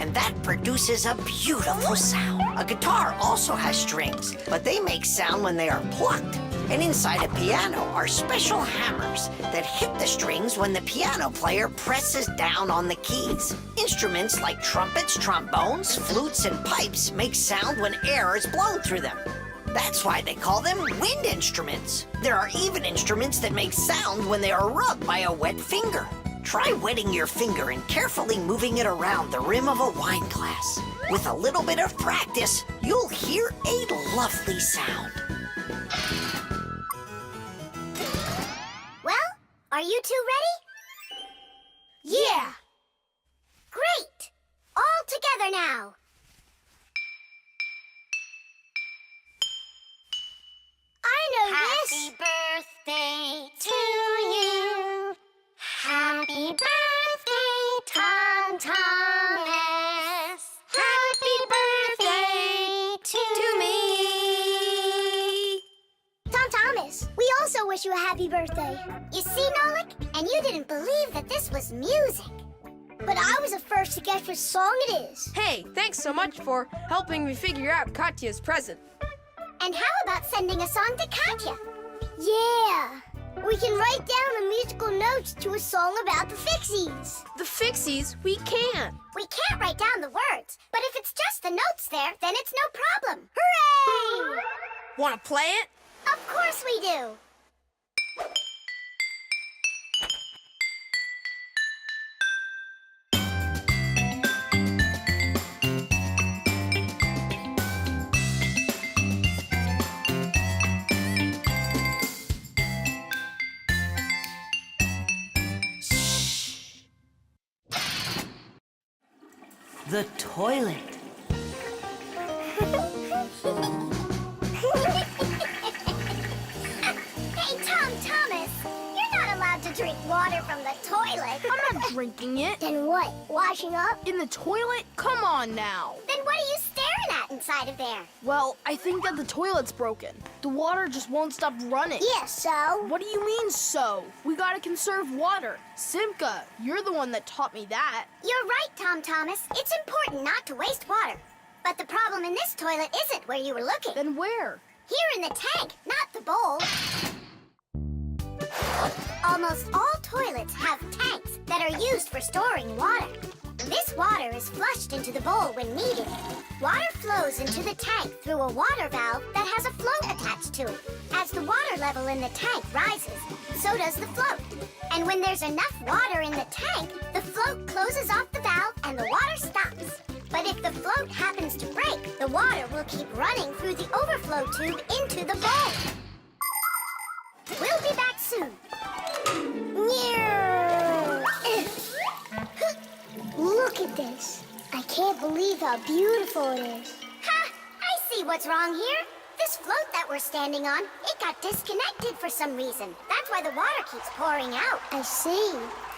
S7: and that produces a beautiful sound. A guitar also has strings, but they make sound when they are plucked. And inside a piano are special hammers that hit the strings when the piano player presses down on the keys. Instruments like trumpets, trombones, flutes, and pipes make sound when air is blown through them. That's why they call them wind instruments. There are even instruments that make sound when they are rubbed by a wet finger. Try wetting your finger and carefully moving it around the rim of a wine glass. With a little bit of practice, you'll hear a lovely sound.
S3: Well, are you two ready?
S2: Yeah!
S3: Great! All together now. I know this.
S9: Happy birthday to you. Happy birthday, Tom Thomas. Happy birthday to me.
S3: Tom Thomas, we also wish you a happy birthday. You see, Nolik? And you didn't believe that this was music. But I was the first to guess which song it is.
S2: Hey, thanks so much for helping me figure out Katya's present.
S3: And how about sending a song to Katya? Yeah. We can write down the musical notes to a song about the Fixies.
S2: The Fixies? We can't.
S3: We can't write down the words, but if it's just the notes there, then it's no problem. Hooray!
S2: Want to play it?
S3: Of course we do.
S7: The toilet.
S3: Hey, Tom Thomas, you're not allowed to drink water from the toilet.
S2: I'm not drinking it.
S3: Then what? Washing up?
S2: In the toilet? Come on now.
S3: Then what are you staring at inside of there?
S2: Well, I think that the toilet's broken. The water just won't stop running.
S3: Yeah, so?
S2: What do you mean, so? We gotta conserve water. Simka, you're the one that taught me that.
S3: You're right, Tom Thomas. It's important not to waste water. But the problem in this toilet isn't where you were looking.
S2: Then where?
S3: Here in the tank, not the bowl. Almost all toilets have tanks that are used for storing water. This water is flushed into the bowl when needed. Water flows into the tank through a water valve that has a float attached to it. As the water level in the tank rises, so does the float. And when there's enough water in the tank, the float closes off the valve and the water stops. But if the float happens to break, the water will keep running through the overflow tube into the bowl. We'll be back soon. Look at this. I can't believe how beautiful it is. Ha! I see what's wrong here. This float that we're standing on, it got disconnected for some reason. That's why the water keeps pouring out. I see.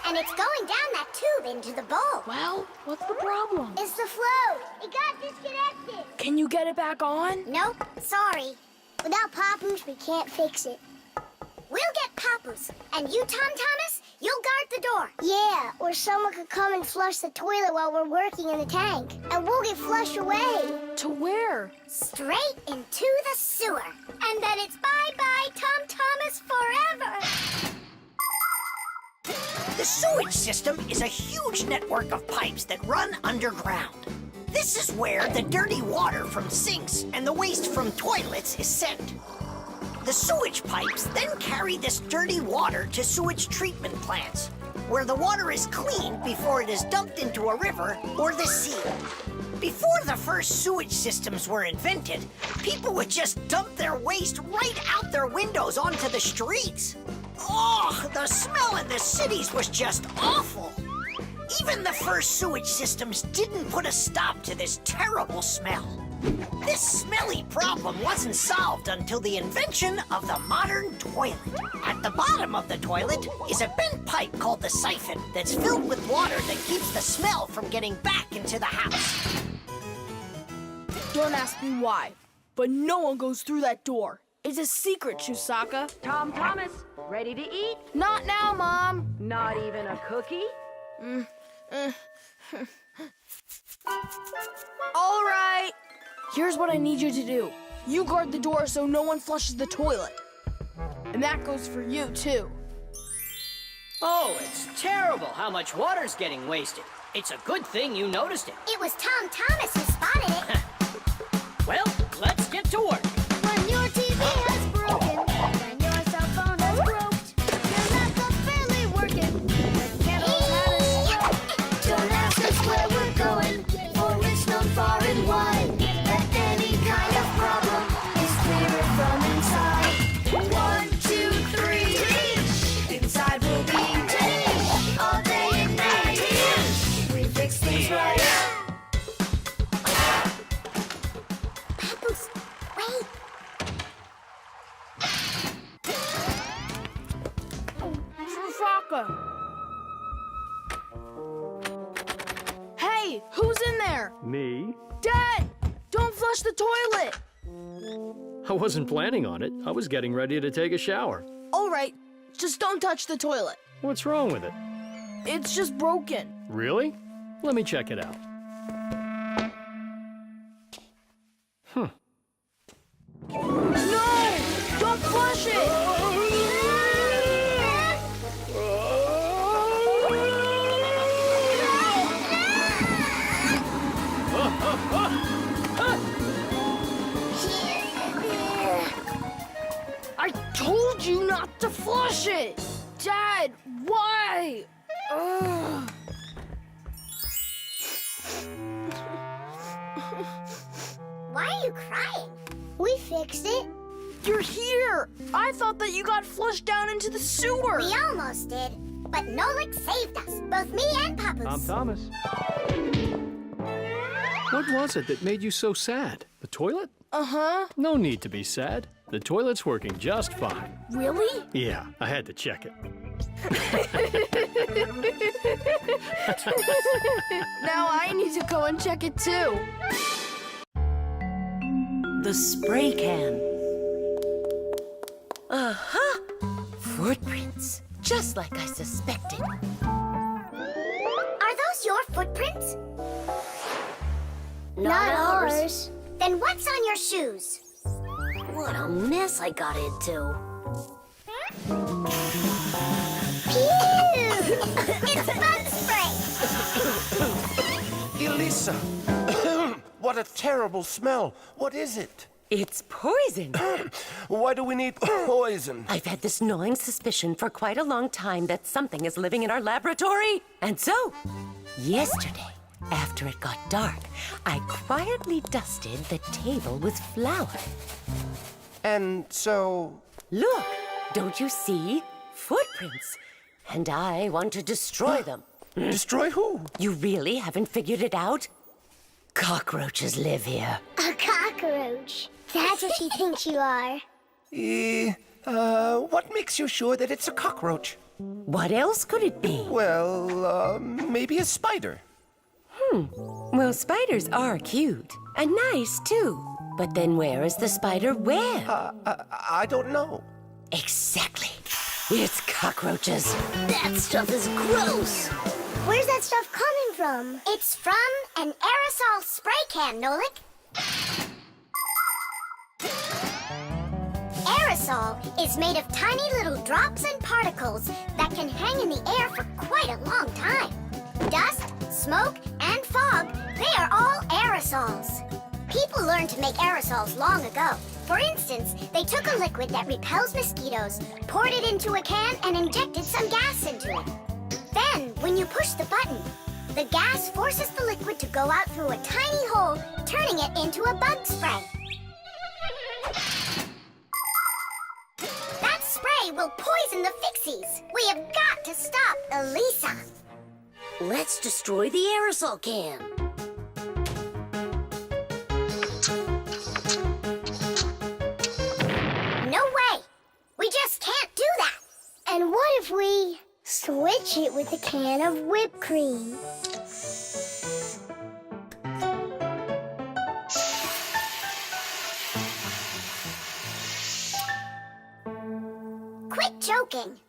S3: And it's going down that tube into the bowl.
S2: Well, what's the problem?
S3: It's the float. It got disconnected.
S2: Can you get it back on?
S3: Nope, sorry. Without Papoose, we can't fix it. We'll get Papoose. And you, Tom Thomas, you'll guard the door. Yeah, or someone could come and flush the toilet while we're working in the tank. And we'll get flushed away.
S2: To where?
S3: Straight into the sewer. And then it's bye-bye, Tom Thomas, forever.
S7: The sewage system is a huge network of pipes that run underground. This is where the dirty water from sinks and the waste from toilets is sent. The sewage pipes then carry this dirty water to sewage treatment plants, where the water is cleaned before it is dumped into a river or the sea. Before the first sewage systems were invented, people would just dump their waste right out their windows onto the streets. Oh, the smell in the cities was just awful. Even the first sewage systems didn't put a stop to this terrible smell. This smelly problem wasn't solved until the invention of the modern toilet. At the bottom of the toilet is a bent pipe called the siphon that's filled with water that keeps the smell from getting back into the house.
S2: Don't ask me why, but no one goes through that door. It's a secret, Chusaka.
S10: Tom Thomas, ready to eat?
S2: Not now, Mom.
S10: Not even a cookie?
S2: All right. Here's what I need you to do. You guard the door so no one flushes the toilet. And that goes for you, too.
S4: Oh, it's terrible how much water's getting wasted. It's a good thing you noticed it.
S3: It was Tom Thomas who spotted it.
S4: Well, let's get to work.
S5: When your TV has broken, when your cell phone has broke, your laptop's barely working, the kettle's had a stroke. Don't ask us where we're going, for it's known far and wide that any kind of problem is clearer from inside. 1, 2, 3, inside will be all day and night. We fix things right.
S3: Papoose, wait.
S2: Trufaka. Hey, who's in there?
S6: Me?
S2: Dad, don't flush the toilet.
S6: I wasn't planning on it. I was getting ready to take a shower.
S2: All right, just don't touch the toilet.
S6: What's wrong with it?
S2: It's just broken.
S6: Really? Let me check it out.
S2: No! Don't flush it! I told you not to flush it! Dad, why? Ugh.
S3: Why are you crying? We fixed it.
S2: You're here! I thought that you got flushed down into the sewer!
S3: We almost did. But Nolik saved us, both me and Papoose.
S6: Thomas. What was it that made you so sad? The toilet?
S2: Uh-huh.
S6: No need to be sad. The toilet's working just fine.
S2: Really?
S6: Yeah, I had to check it.
S2: Now I need to go and check it too.
S10: The spray can. Uh-huh. Footprints. Just like I suspected.
S3: Are those your footprints?
S5: Not ours.
S3: Then what's on your shoes?
S10: What a mess I got into.
S3: Pew! It's bug spray!
S8: Elisa! What a terrible smell. What is it?
S10: It's poison.
S8: Why do we need poison?
S10: I've had this gnawing suspicion for quite a long time that something is living in our laboratory. And so, yesterday, after it got dark, I quietly dusted the table with flour.
S8: And so...
S10: Look, don't you see? Footprints. And I want to destroy them.
S8: Destroy who?
S10: You really haven't figured it out? Cockroaches live here.
S3: A cockroach. That's what she thinks you are.
S8: What makes you sure that it's a cockroach?
S10: What else could it be?
S8: Well, maybe a spider.
S10: Well, spiders are cute. And nice, too. But then where is the spider web?
S8: I don't know.
S10: Exactly. It's cockroaches.
S5: That stuff is gross.
S3: Where's that stuff coming from? It's from an aerosol spray can, Nolik. Aerosol is made of tiny little drops and particles that can hang in the air for quite a long time. Dust, smoke, and fog, they are all aerosols. People learned to make aerosols long ago. For instance, they took a liquid that repels mosquitoes, poured it into a can, and injected some gas into it. Then, when you push the button, the gas forces the liquid to go out through a tiny hole, turning it into a bug spray. That spray will poison the Fixies. We have got to stop Elisa.
S10: Let's destroy the aerosol can.
S3: No way! We just can't do that! And what if we switch it with a can of whipped cream? Quit joking.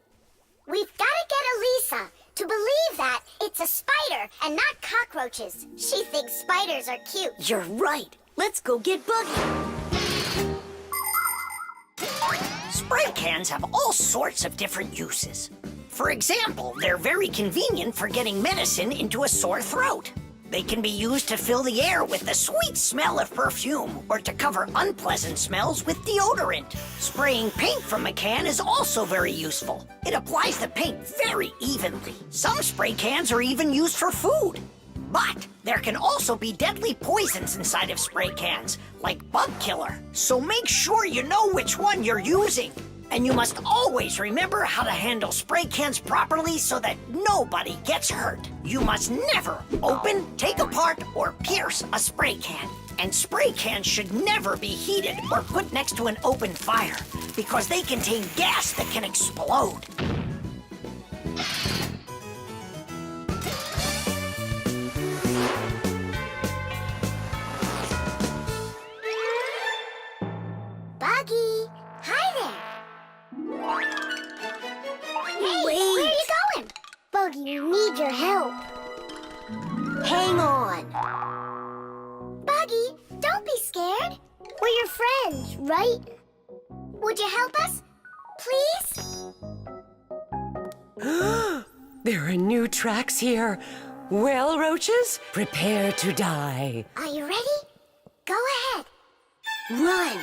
S3: We've got to get Elisa to believe that it's a spider and not cockroaches. She thinks spiders are cute.
S10: You're right. Let's go get Buggy.
S7: Spray cans have all sorts of different uses. For example, they're very convenient for getting medicine into a sore throat. They can be used to fill the air with the sweet smell of perfume or to cover unpleasant smells with deodorant. Spraying paint from a can is also very useful. It applies the paint very evenly. Some spray cans are even used for food. But there can also be deadly poisons inside of spray cans, like bug killer. So make sure you know which one you're using. And you must always remember how to handle spray cans properly so that nobody gets hurt. You must never open, take apart, or pierce a spray can. And spray cans should never be heated or put next to an open fire because they contain gas that can explode.
S3: Buggy, hi there. Hey, where are you going? Buggy, we need your help. Hang on. Buggy, don't be scared. We're your friends, right? Would you help us? Please?
S10: There are new tracks here. Well, roaches, prepare to die.
S3: Are you ready? Go ahead. Run.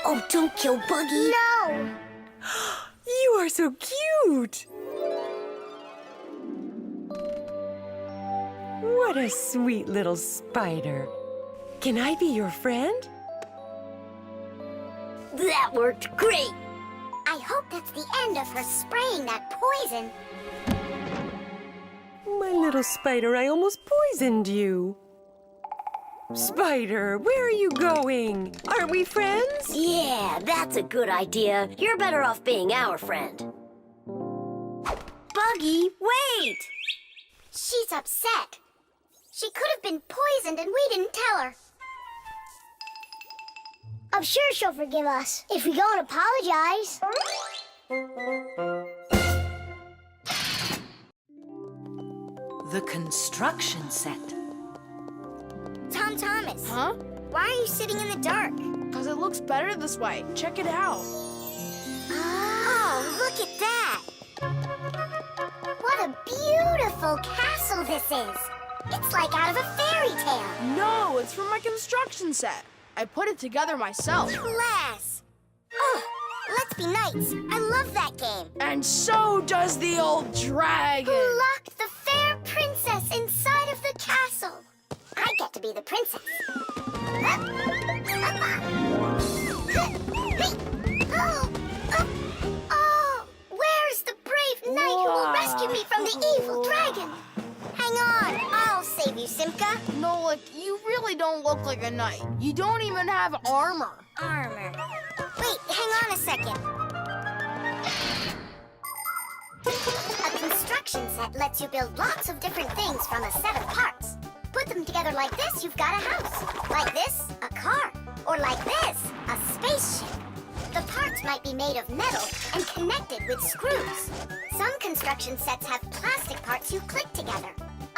S3: Oh, don't kill Buggy. No.
S10: You are so cute. What a sweet little spider. Can I be your friend?
S3: That worked great. I hope that's the end of her spraying that poison.
S10: My little spider, I almost poisoned you. Spider, where are you going? Aren't we friends?
S3: Yeah, that's a good idea. You're better off being our friend. Buggy, wait! She's upset. She could have been poisoned and we didn't tell her. I'm sure she'll forgive us if we go and apologize.
S11: The construction set.
S3: Tom Thomas.
S2: Huh?
S3: Why are you sitting in the dark?
S2: Because it looks better this way. Check it out.
S3: Oh, look at that! What a beautiful castle this is! It's like out of a fairy tale.
S2: No, it's from my construction set. I put it together myself.
S3: Class! Oh, let's be knights. I love that game.
S2: And so does the old dragon.
S3: Who locked the fair princess inside of the castle? I get to be the princess. Oh, where's the brave knight who will rescue me from the evil dragon? Hang on, I'll save you, Simka.
S2: Nolik, you really don't look like a knight. You don't even have armor.
S3: Armor. Wait, hang on a second. A construction set lets you build lots of different things from a set of parts. Put them together like this, you've got a house. Like this, a car. Or like this, a spaceship. The parts might be made of metal and connected with screws. Some construction sets have plastic parts you click together.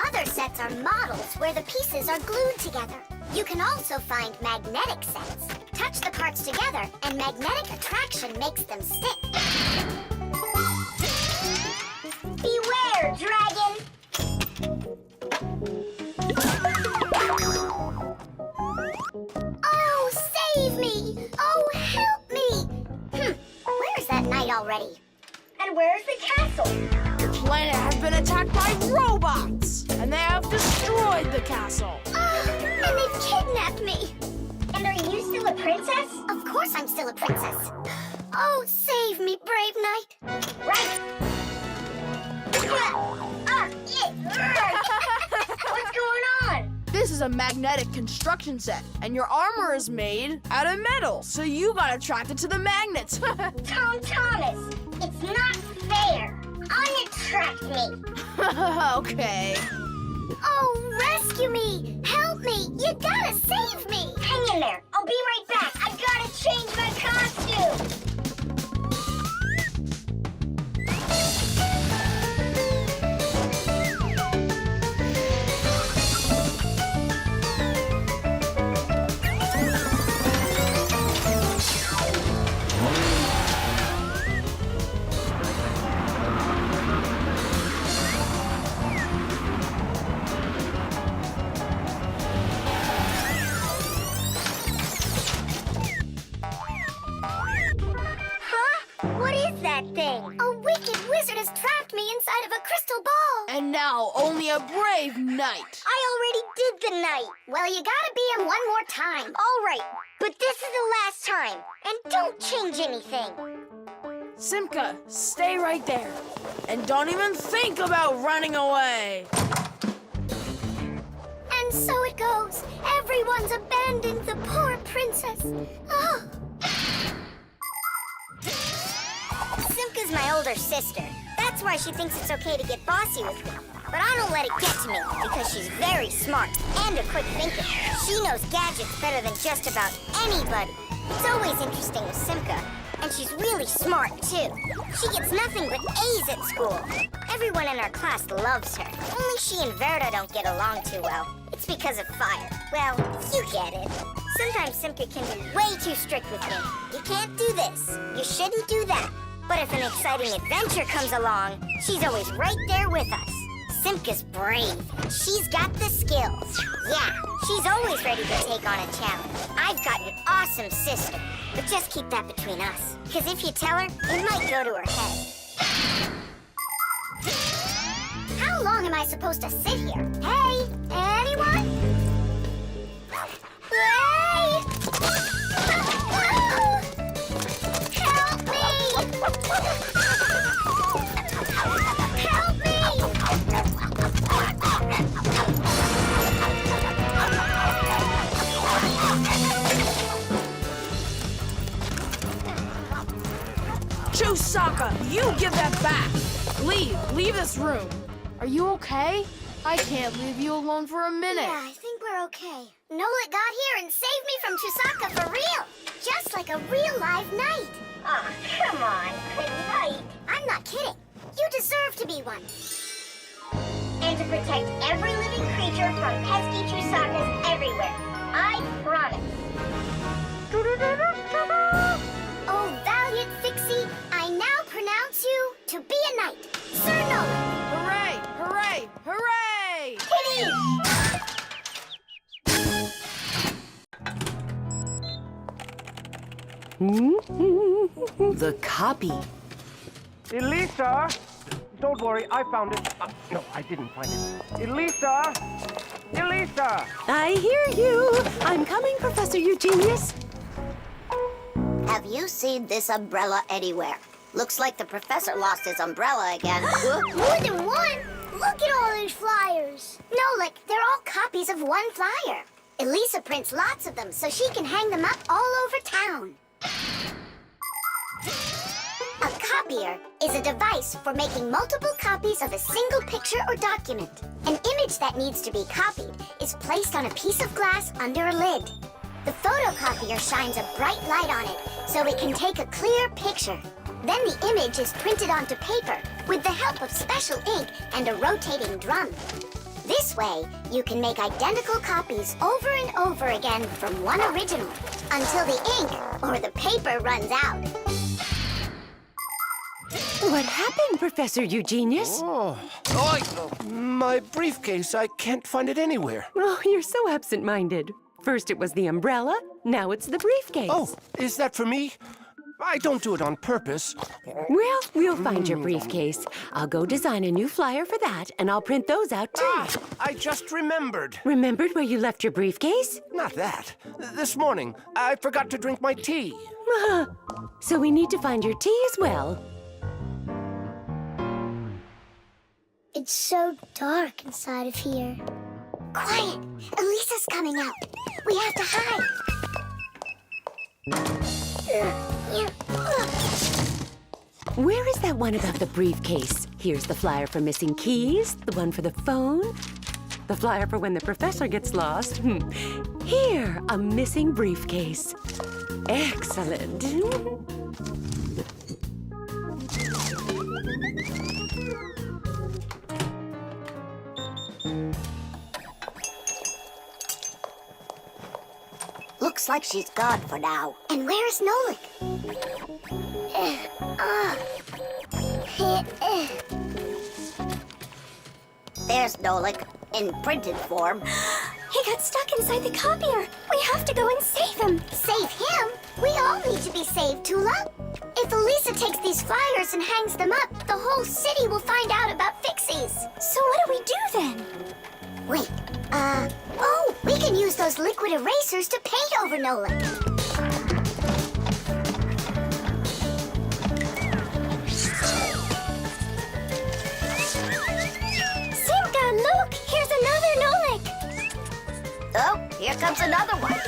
S3: Other sets are models where the pieces are glued together. You can also find magnetic sets. Touch the parts together and magnetic attraction makes them stick. Beware, dragon! Oh, save me! Oh, help me! Where's that knight already? And where's the castle?
S2: Your planet has been attacked by robots, and they have destroyed the castle.
S3: And they've kidnapped me. And are you still a princess? Of course I'm still a princess. Oh, save me, brave knight. Right. What's going on?
S2: This is a magnetic construction set, and your armor is made out of metal, so you got attracted to the magnets.
S3: Tom Thomas, it's not fair. Unattract me.
S2: Okay.
S3: Oh, rescue me! Help me! You gotta save me! Hang in there. I'll be right back. I gotta change my costume. crystal ball.
S2: And now only a brave knight.
S3: I already did the night. Well, you gotta be him one more time. All right, but this is the last time. And don't change anything.
S2: Simka, stay right there. And don't even think about running away.
S3: And so it goes. Everyone's abandoned the poor princess. Oh. Simka's my older sister. That's why she thinks it's okay to get bossy with me. But I don't let it get to me because she's very smart and a quick thinker. She knows gadgets better than just about anybody. It's always interesting with Simka. And she's really smart, too. She gets nothing but A's at school. Everyone in our class loves her. Only she and Verda don't get along too well. It's because of fire. Well, you get it. Sometimes Simka can be way too strict with me. You can't do this. You shouldn't do that. But if an exciting adventure comes along, she's always right there with us. Simka's brave. She's got the skills. Yeah, she's always ready to take on a challenge. I've got an awesome sister. But just keep that between us. Because if you tell her, it might go to her head. How long am I supposed to sit here? Hey, anyone? Hey! Help me! Help me!
S2: Chusaka, you give that back. Leave this room. Are you okay? I can't leave you alone for a minute.
S3: Yeah, I think we're okay. Nolik got here and saved me from Chusaka for real. Just like a real live knight. Oh, come on, good night. I'm not kidding. You deserve to be one. And to protect every living creature from pesky Chusakas everywhere. I promise. Oh, valiant Fixie, I now pronounce you to be a knight. Sir Nolik.
S2: Hooray! Hooray! Hooray!
S3: Kitty!
S11: The copy.
S8: Elisa! Don't worry, I found it. No, I didn't find it. Elisa! Elisa!
S10: I hear you. I'm coming, Professor Eugenius.
S3: Have you seen this umbrella anywhere? Looks like the professor lost his umbrella again. More than one? Look at all these flyers. Nolik, they're all copies of one flyer. Elisa prints lots of them so she can hang them up all over town. A copier is a device for making multiple copies of a single picture or document. An image that needs to be copied is placed on a piece of glass under a lid. The photocopier shines a bright light on it so it can take a clear picture. Then the image is printed onto paper with the help of special ink and a rotating drum. This way, you can make identical copies over and over again from one original until the ink or the paper runs out.
S10: What happened, Professor Eugenius?
S8: My briefcase, I can't find it anywhere.
S10: Oh, you're so absent-minded. First it was the umbrella, now it's the briefcase.
S8: Oh, is that for me? I don't do it on purpose.
S10: Well, we'll find your briefcase. I'll go design a new flyer for that, and I'll print those out, too.
S8: I just remembered.
S10: Remembered where you left your briefcase?
S8: Not that. This morning, I forgot to drink my tea.
S10: So we need to find your tea as well.
S3: It's so dark inside of here. Quiet! Elisa's coming out. We have to hide.
S10: Where is that one about the briefcase? Here's the flyer for missing keys, the one for the phone, the flyer for when the professor gets lost. Here, a missing briefcase. Excellent.
S3: Looks like she's gone for now. And where's Nolik? There's Nolik, in printed form.
S9: He got stuck inside the copier. We have to go and save him.
S3: Save him? We all need to be saved, Tula. If Elisa takes these flyers and hangs them up, the whole city will find out about Fixies. use liquid erasers to paint over Nolik.
S9: Simka, look! Here's another Nolik!
S3: Oh, here comes another one.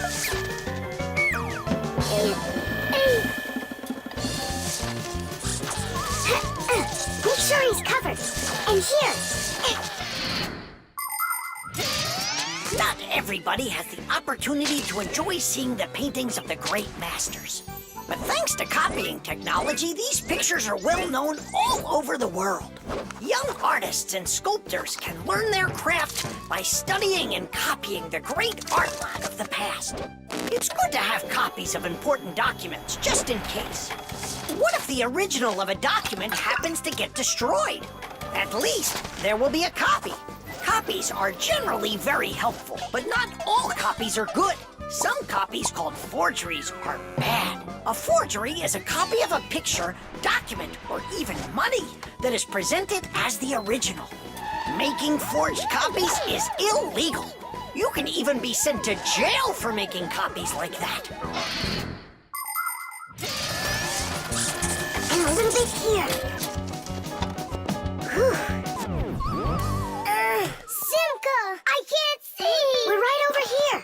S3: Make sure he's covered. And here.
S7: Not everybody has the opportunity to enjoy seeing the paintings of the great masters. But thanks to copying technology, these pictures are well known all over the world. Young artists and sculptors can learn their craft by studying and copying the great art lot of the past. It's good to have copies of important documents, just in case. What if the original of a document happens to get destroyed? At least there will be a copy. Copies are generally very helpful, but not all copies are good. Some copies called forgeries are bad. A forgery is a copy of a picture, document, or even money that is presented as the original. Making forged copies is illegal. You can even be sent to jail for making copies like that.
S3: And a little bit here. Whew. Simka! I can't see! We're right over here.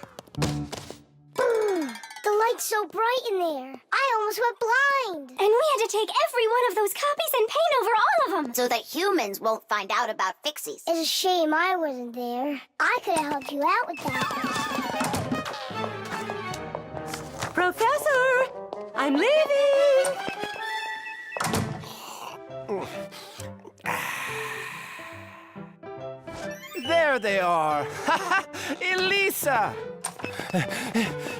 S3: The light's so bright in there. I almost went blind.
S9: And we had to take every one of those copies and paint over all of them.
S3: So that humans won't find out about Fixies. It's a shame I wasn't there. I could have helped you out with that.
S10: Professor! I'm leaving!
S8: There they are. Elisa!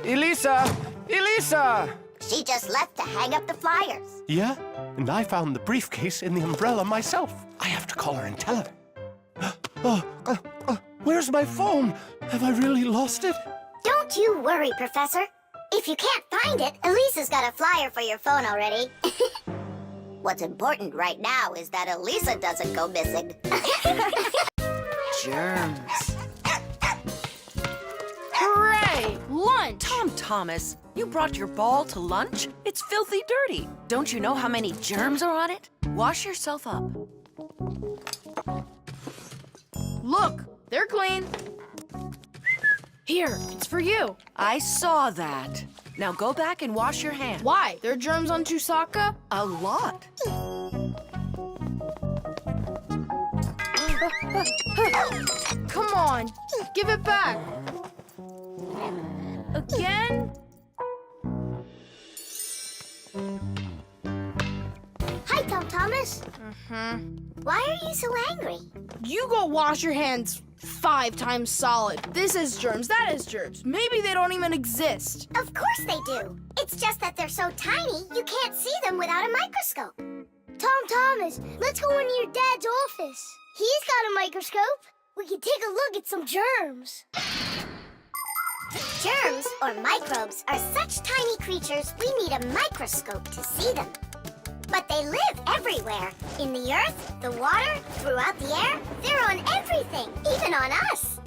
S8: Elisa! Elisa!
S3: She just left to hang up the flyers.
S8: Yeah? And I found the briefcase in the umbrella myself. I have to call her and tell her. Where's my phone? Have I really lost it?
S3: Don't you worry, Professor. If you can't find it, Elisa's got a flyer for your phone already. What's important right now is that Elisa doesn't go missing.
S11: Germs.
S2: Hooray! Lunch!
S11: Tom Thomas, you brought your ball to lunch? It's filthy dirty. Don't you know how many germs are on it? Wash yourself up.
S2: Look, they're clean. Here, it's for you.
S11: I saw that. Now go back and wash your hands.
S2: Why? There are germs on Chusaka?
S11: A lot.
S2: Come on, give it back. Again?
S3: Hi, Tom Thomas. Why are you so angry?
S2: You go wash your hands 5 times solid. This is germs, that is germs. Maybe they don't even exist.
S3: Of course they do. It's just that they're so tiny, you can't see them without a microscope. Tom Thomas, let's go into your dad's office. He's got a microscope. We can take a look at some germs. Germs, or microbes, are such tiny creatures we need a microscope to see them. But they live everywhere. In the earth, the water, throughout the air. They're on everything, even on us.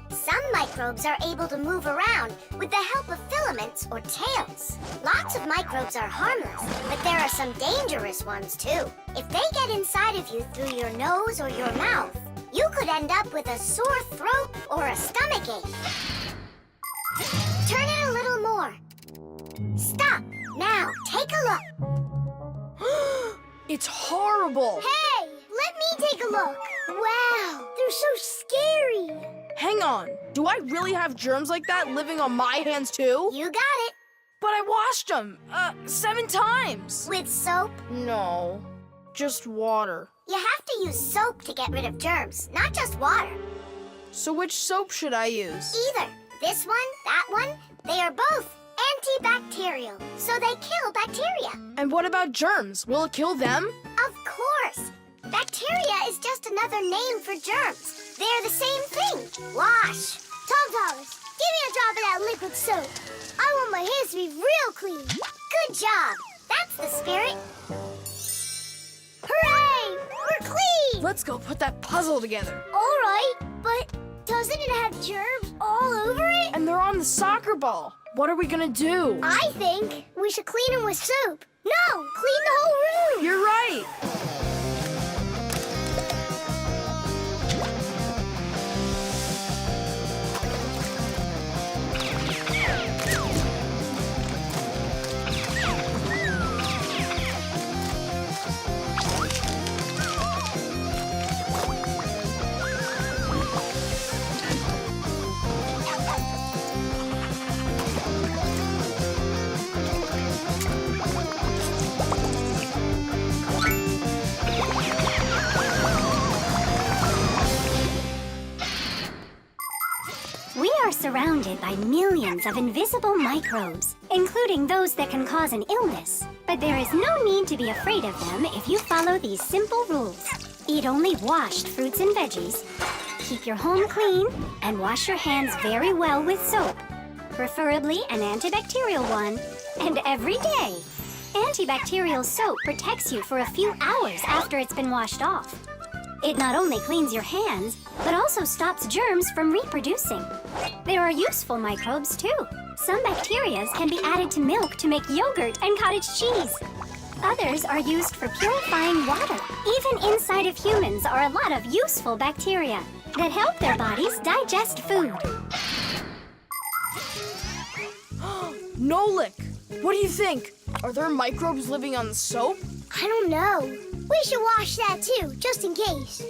S3: Some microbes are able to move around with the help of filaments or tails. Lots of microbes are harmless, but there are some dangerous ones too. If they get inside of you through your nose or your mouth, you could end up with a sore throat or a stomachache. Turn it a little more. Stop. Now, take a look.
S2: It's horrible.
S3: Hey, let me take a look. Wow, they're so scary.
S2: Hang on, do I really have germs like that living on my hands too?
S3: You got it.
S2: But I washed them 7 times.
S3: With soap?
S2: No, just water.
S3: You have to use soap to get rid of germs, not just water.
S2: So which soap should I use?
S3: Either this one, that one, they are both antibacterial, so they kill bacteria.
S2: And what about germs? Will it kill them?
S3: Of course. Bacteria is just another name for germs. They're the same thing. Wash. Tom Thomas, give me a drop of that liquid soap. I want my hands to be real clean. Good job. That's the spirit. Hooray! We're clean!
S2: Let's go put that puzzle together.
S3: All right, but
S9: Doesn't it have germs all over it?
S2: And they're on the soccer ball. What are we gonna do?
S9: I think we should clean them with soap. No, clean the whole room.
S2: You're right.
S9: We are surrounded by millions of invisible microbes, including those that can cause an illness. But there is no need to be afraid of them if you follow these simple rules. Eat only washed fruits and veggies. Keep your home clean and wash your hands very well with soap, preferably an antibacterial one, and every day. Antibacterial soap protects you for a few hours after it's been washed off. It not only cleans your hands, but also stops germs from reproducing. There are useful microbes, too. Some bacteria can be added to milk to make yogurt and cottage cheese. Others are used for purifying water. Even inside of humans are a lot of useful bacteria that help their bodies digest food.
S2: Nolik, what do you think? Are there microbes living on the soap?
S9: I don't know. We should wash that too, just in case.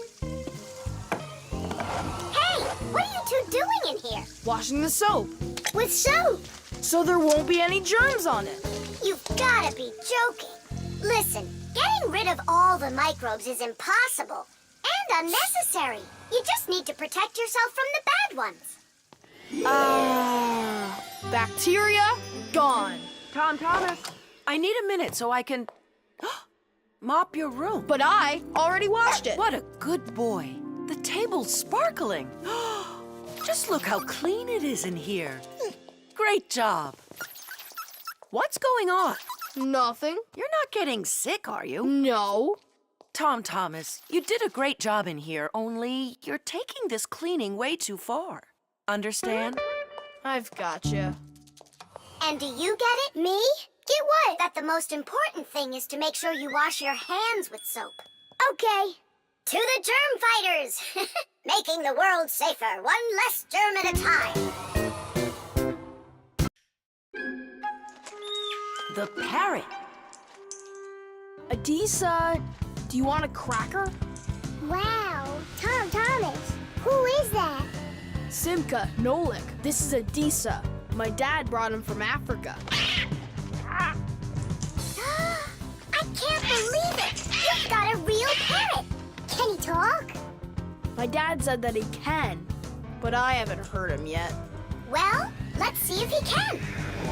S9: Hey, what are you two doing in here?
S2: Washing the soap,
S9: With soap?
S2: so there won't be any germs on it.
S3: You've gotta be joking. Listen, getting rid of all the microbes is impossible and unnecessary. You just need to protect yourself from the bad ones.
S2: Bacteria gone.
S11: Thomas, I need a minute so I can mop your room.
S2: But I already washed it.
S11: What a good boy. The table's sparkling. Just look how clean it is in here. Great job. What's going on?
S2: Nothing.
S11: You're not getting sick, are you?
S2: No.
S11: Thomas, you did a great job in here, only you're taking this cleaning way too far. Understand?
S2: I've gotcha.
S3: And do you get it?
S9: Me? Get what?
S3: That the most important thing is to make sure you wash your hands with soap.
S9: Okay.
S3: To the germ fighters! Making the world safer, one less germ at a time.
S11: The parrot.
S2: Adisa, do you want a cracker?
S9: Wow. Thomas, who is that?
S2: Simka, Nolik, this is Adisa. My dad brought him from Africa.
S3: I can't believe it! You've got a real parrot!
S9: Can he talk?
S2: My dad said that he can, but I haven't heard him yet.
S3: Well, let's see if he can.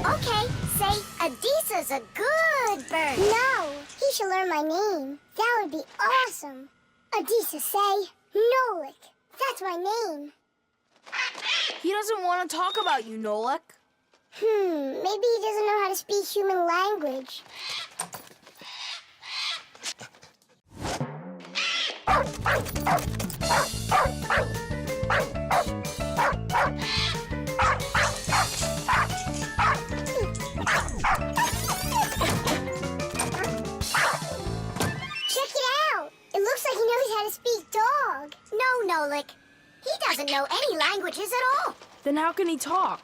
S3: Okay, say, Adisa's a good bird.
S9: No, he should learn my name. That would be awesome. Adisa, say Nolik. That's my name.
S2: He doesn't want to talk about you, Nolik.
S9: Maybe he doesn't know how to speak human language. Check it out. It looks like he knows how to speak dog.
S3: No, Nolik. He doesn't know any languages at all.
S2: Then how can he talk?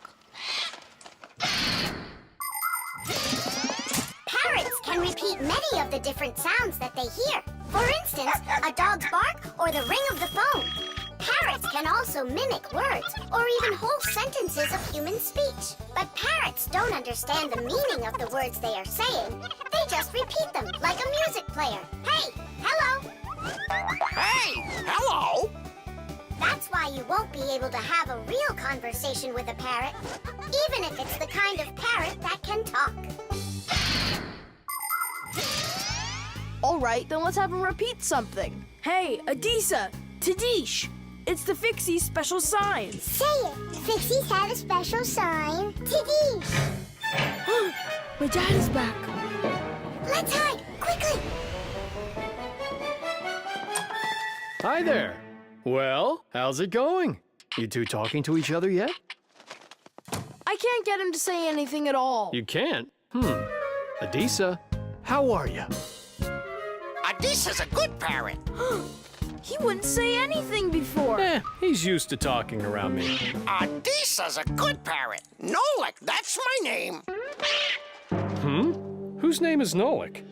S3: Parrots can repeat many of the different sounds that they hear. For instance, a dog's bark or the ring of the phone. Parrots can also mimic words or even whole sentences of human speech. But parrots don't understand the meaning of the words they are saying. They just repeat them like a music player. Hey, hello.
S8: Hey, hello!
S3: That's why you won't be able to have a real conversation with a parrot, even if it's the kind of parrot that can talk.
S2: All right, then let's have him repeat something. Hey, Adisa, Tadish, it's the Fixies special sign.
S9: Say it. Fixies have a special sign. Tidish.
S2: My dad is back.
S3: Let's hide, quickly.
S6: Hi there. Well, how's it going? You two talking to each other yet?
S2: I can't get him to say anything at all.
S6: You can't? Adisa, how are you?
S7: Adisa's a good parrot.
S2: He wouldn't say anything before.
S6: He's used to talking around me.
S7: Adisa's a good parrot. Nolik, that's my name.
S6: Whose name is Nolik?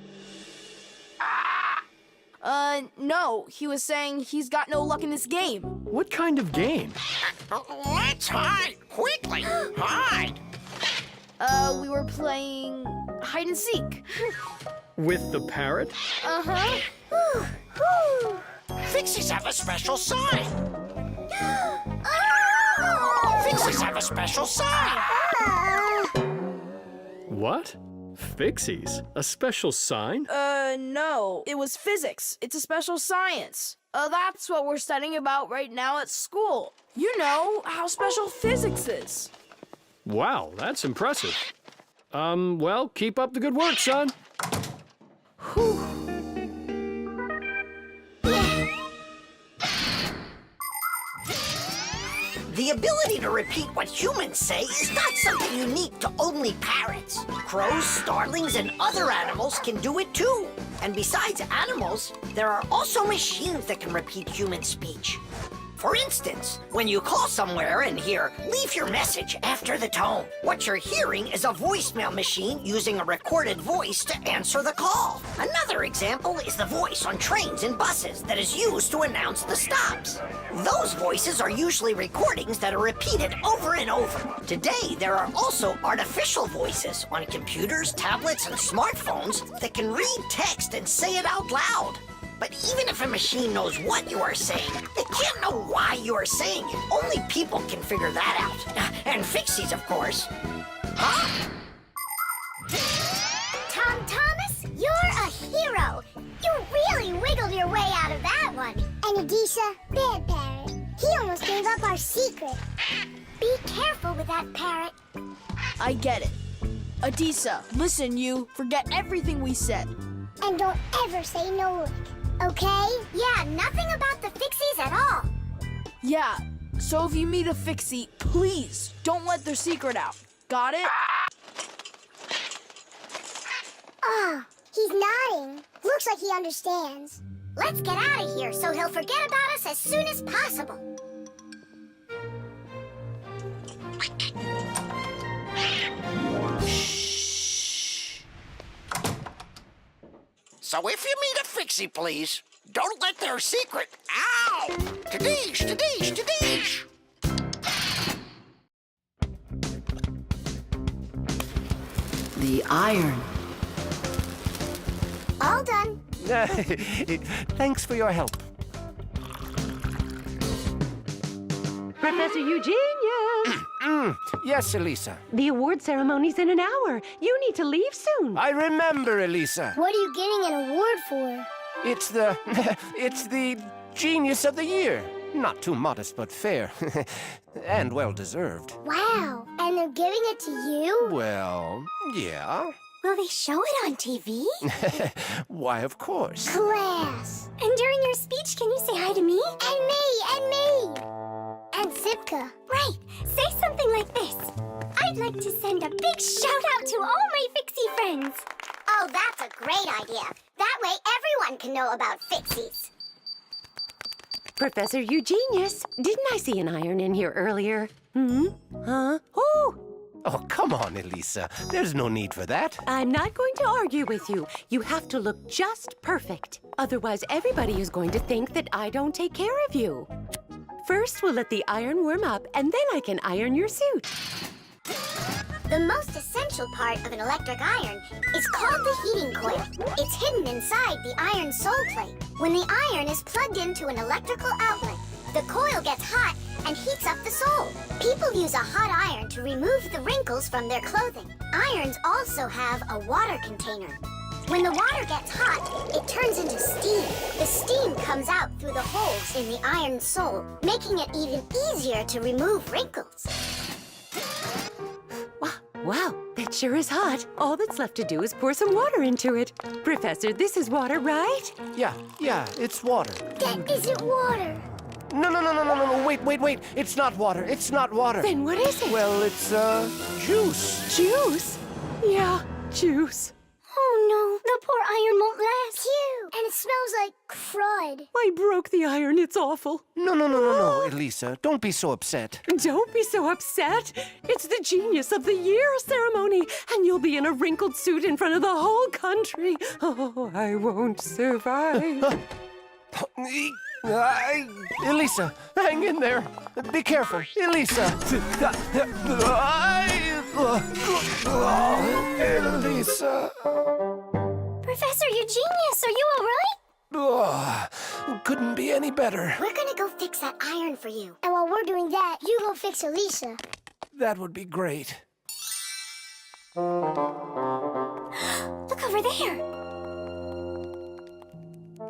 S2: No. He was saying he's got no luck in this game.
S6: What kind of game?
S7: Let's hide. Quickly, hide.
S2: We were playing hide and seek.
S6: With the parrot?
S2: Uh-huh.
S7: Fixies have a special sign. Fixies have a special sign.
S6: What? Fixies? A special sign?
S2: No. It was physics. It's a special science. That's what we're studying about right now at school. You know how special physics is.
S6: Wow, that's impressive. Well, keep up the good work, son.
S7: The ability to repeat what humans say is not something unique to only parrots. Crows, starlings, and other animals can do it too. And besides animals, there are also machines that can repeat human speech. For instance, when you call somewhere and hear, "Leave your message after the tone," what you're hearing is a voicemail machine using a recorded voice to answer the call. Another example is the voice on trains and buses that is used to announce the stops. Those voices are usually recordings that are repeated over and over. Today, there are also artificial voices on computers, tablets, and smartphones that can read text and say it out loud. But even if a machine knows what you are saying, it can't know why you are saying it. Only people can figure that out. And Fixies, of course. Huh?
S3: Tom Thomas, you're a hero. You really wiggled your way out of that one. And Adisha, bad parrot. He almost gave up our secret. Be careful with that parrot.
S2: I get it. Adisa, listen, you. Forget everything we said.
S3: And don't ever say Nolik, okay? Yeah, nothing about the Fixies at all.
S2: Yeah, so if you meet a Fixie, please don't let their secret out. Got it?
S3: Ah, he's nodding. Looks like he understands. Let's get out of here so he'll forget about us as soon as possible.
S7: So if you meet a Fixie, please, don't let their secret... Ow! Tadish, tadish, tadish!
S11: The iron.
S3: All done.
S8: Thanks for your help.
S10: Professor Eugenius!
S8: Yes, Elisa.
S10: The award ceremony's in an hour. You need to leave soon.
S8: I remember, Elisa.
S3: What are you getting an award for?
S8: It's the... it's the Genius of the Year. Not too modest, but fair. And well-deserved.
S3: Wow, and they're giving it to you?
S8: Well, yeah.
S3: Will they show it on TV?
S8: Why, of course.
S3: Class. And during your speech, can you say hi to me? And me, and me. And Simka.
S9: Right. Say something like this. I'd like to send a big shout-out to all my Fixie friends.
S3: Oh, that's a great idea. That way everyone can know about Fixies.
S10: Professor Eugenius, didn't I see an iron in here earlier? Huh? Oh!
S8: Oh, come on, Elisa. There's no need for that.
S10: I'm not going to argue with you. You have to look just perfect. Otherwise, everybody is going to think that I don't take care of you. First, we'll let the iron warm up, and then I can iron your suit.
S3: The most essential part of an electric iron is called the heating coil. It's hidden inside the iron sole plate. When the iron is plugged into an electrical outlet, the coil gets hot and heats up the sole. People use a hot iron to remove the wrinkles from their clothing. Irons also have a water container. When the water gets hot, it turns into steam. The steam comes out through the holes in the iron sole, making it even easier to remove wrinkles.
S10: Wow, that sure is hot. All that's left to do is pour some water into it. Professor, this is water, right?
S8: Yeah, it's water.
S3: That isn't water.
S8: No, wait. It's not water. It's not water.
S10: Then what is it?
S8: Well, it's, juice.
S10: Juice? Yeah, juice.
S9: Oh no, the poor iron won't last. Phew, and it smells like crud.
S10: I broke the iron. It's awful.
S8: No, Elisa. Don't be so upset.
S10: Don't be so upset. It's the Genius of the Year ceremony, and you'll be in a wrinkled suit in front of the whole country. Oh, I won't survive.
S8: Elisa, hang in there. Be careful. Elisa. Elisa.
S9: Professor Eugenius, are you all right?
S8: Couldn't be any better.
S3: We're gonna go fix that iron for you. And while we're doing that, you go fix Elisa.
S8: That would be great.
S9: Look over there.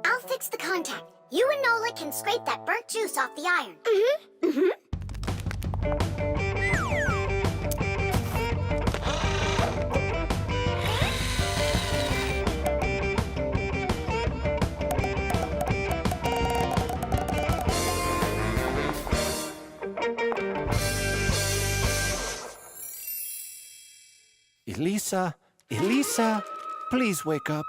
S3: I'll fix the contact. You and Nolik can scrape that burnt juice off the iron.
S8: Elisa, please wake up.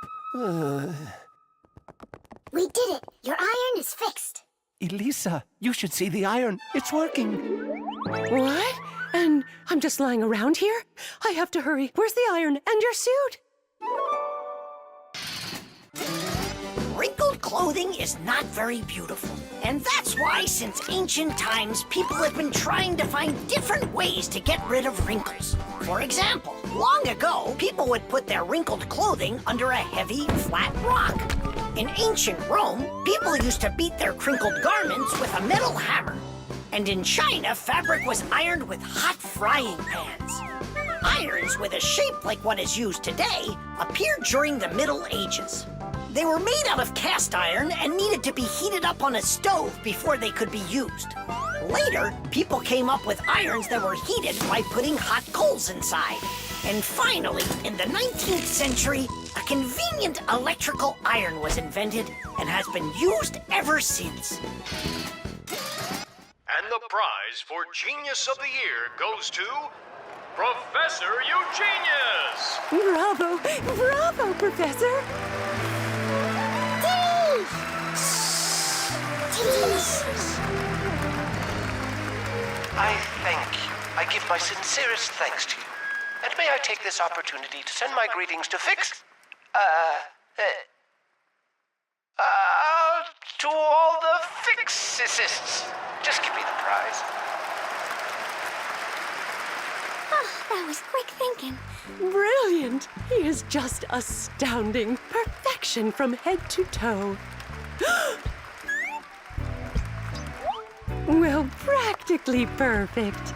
S3: We did it. Your iron is fixed.
S8: Elisa, you should see the iron. It's working.
S10: What? And I'm just lying around here? I have to hurry. Where's the iron and your suit?
S7: Wrinkled clothing is not very beautiful. And that's why, since ancient times, people have been trying to find different ways to get rid of wrinkles. For example, long ago, people would put their wrinkled clothing under a heavy, flat rock. In ancient Rome, people used to beat their crinkled garments with a metal hammer. And in China, fabric was ironed with hot frying pans. Irons with a shape like what is used today appeared during the Middle Ages. They were made out of cast iron and needed to be heated up on a stove before they could be used. Later, people came up with irons that were heated by putting hot coals inside. And finally, in the 19th century, a convenient electrical iron was invented and has been used ever since.
S6: And the prize for Genius of the Year goes to Professor Eugenius!
S10: Bravo! Bravo, Professor!
S8: I thank you. I give my sincerest thanks to you. And may I take this opportunity to send my greetings to to all the Fixies. Just give me the prize.
S9: Oh, that was quick thinking.
S10: Brilliant! He is just astounding. Perfection from head to toe. Well, practically perfect.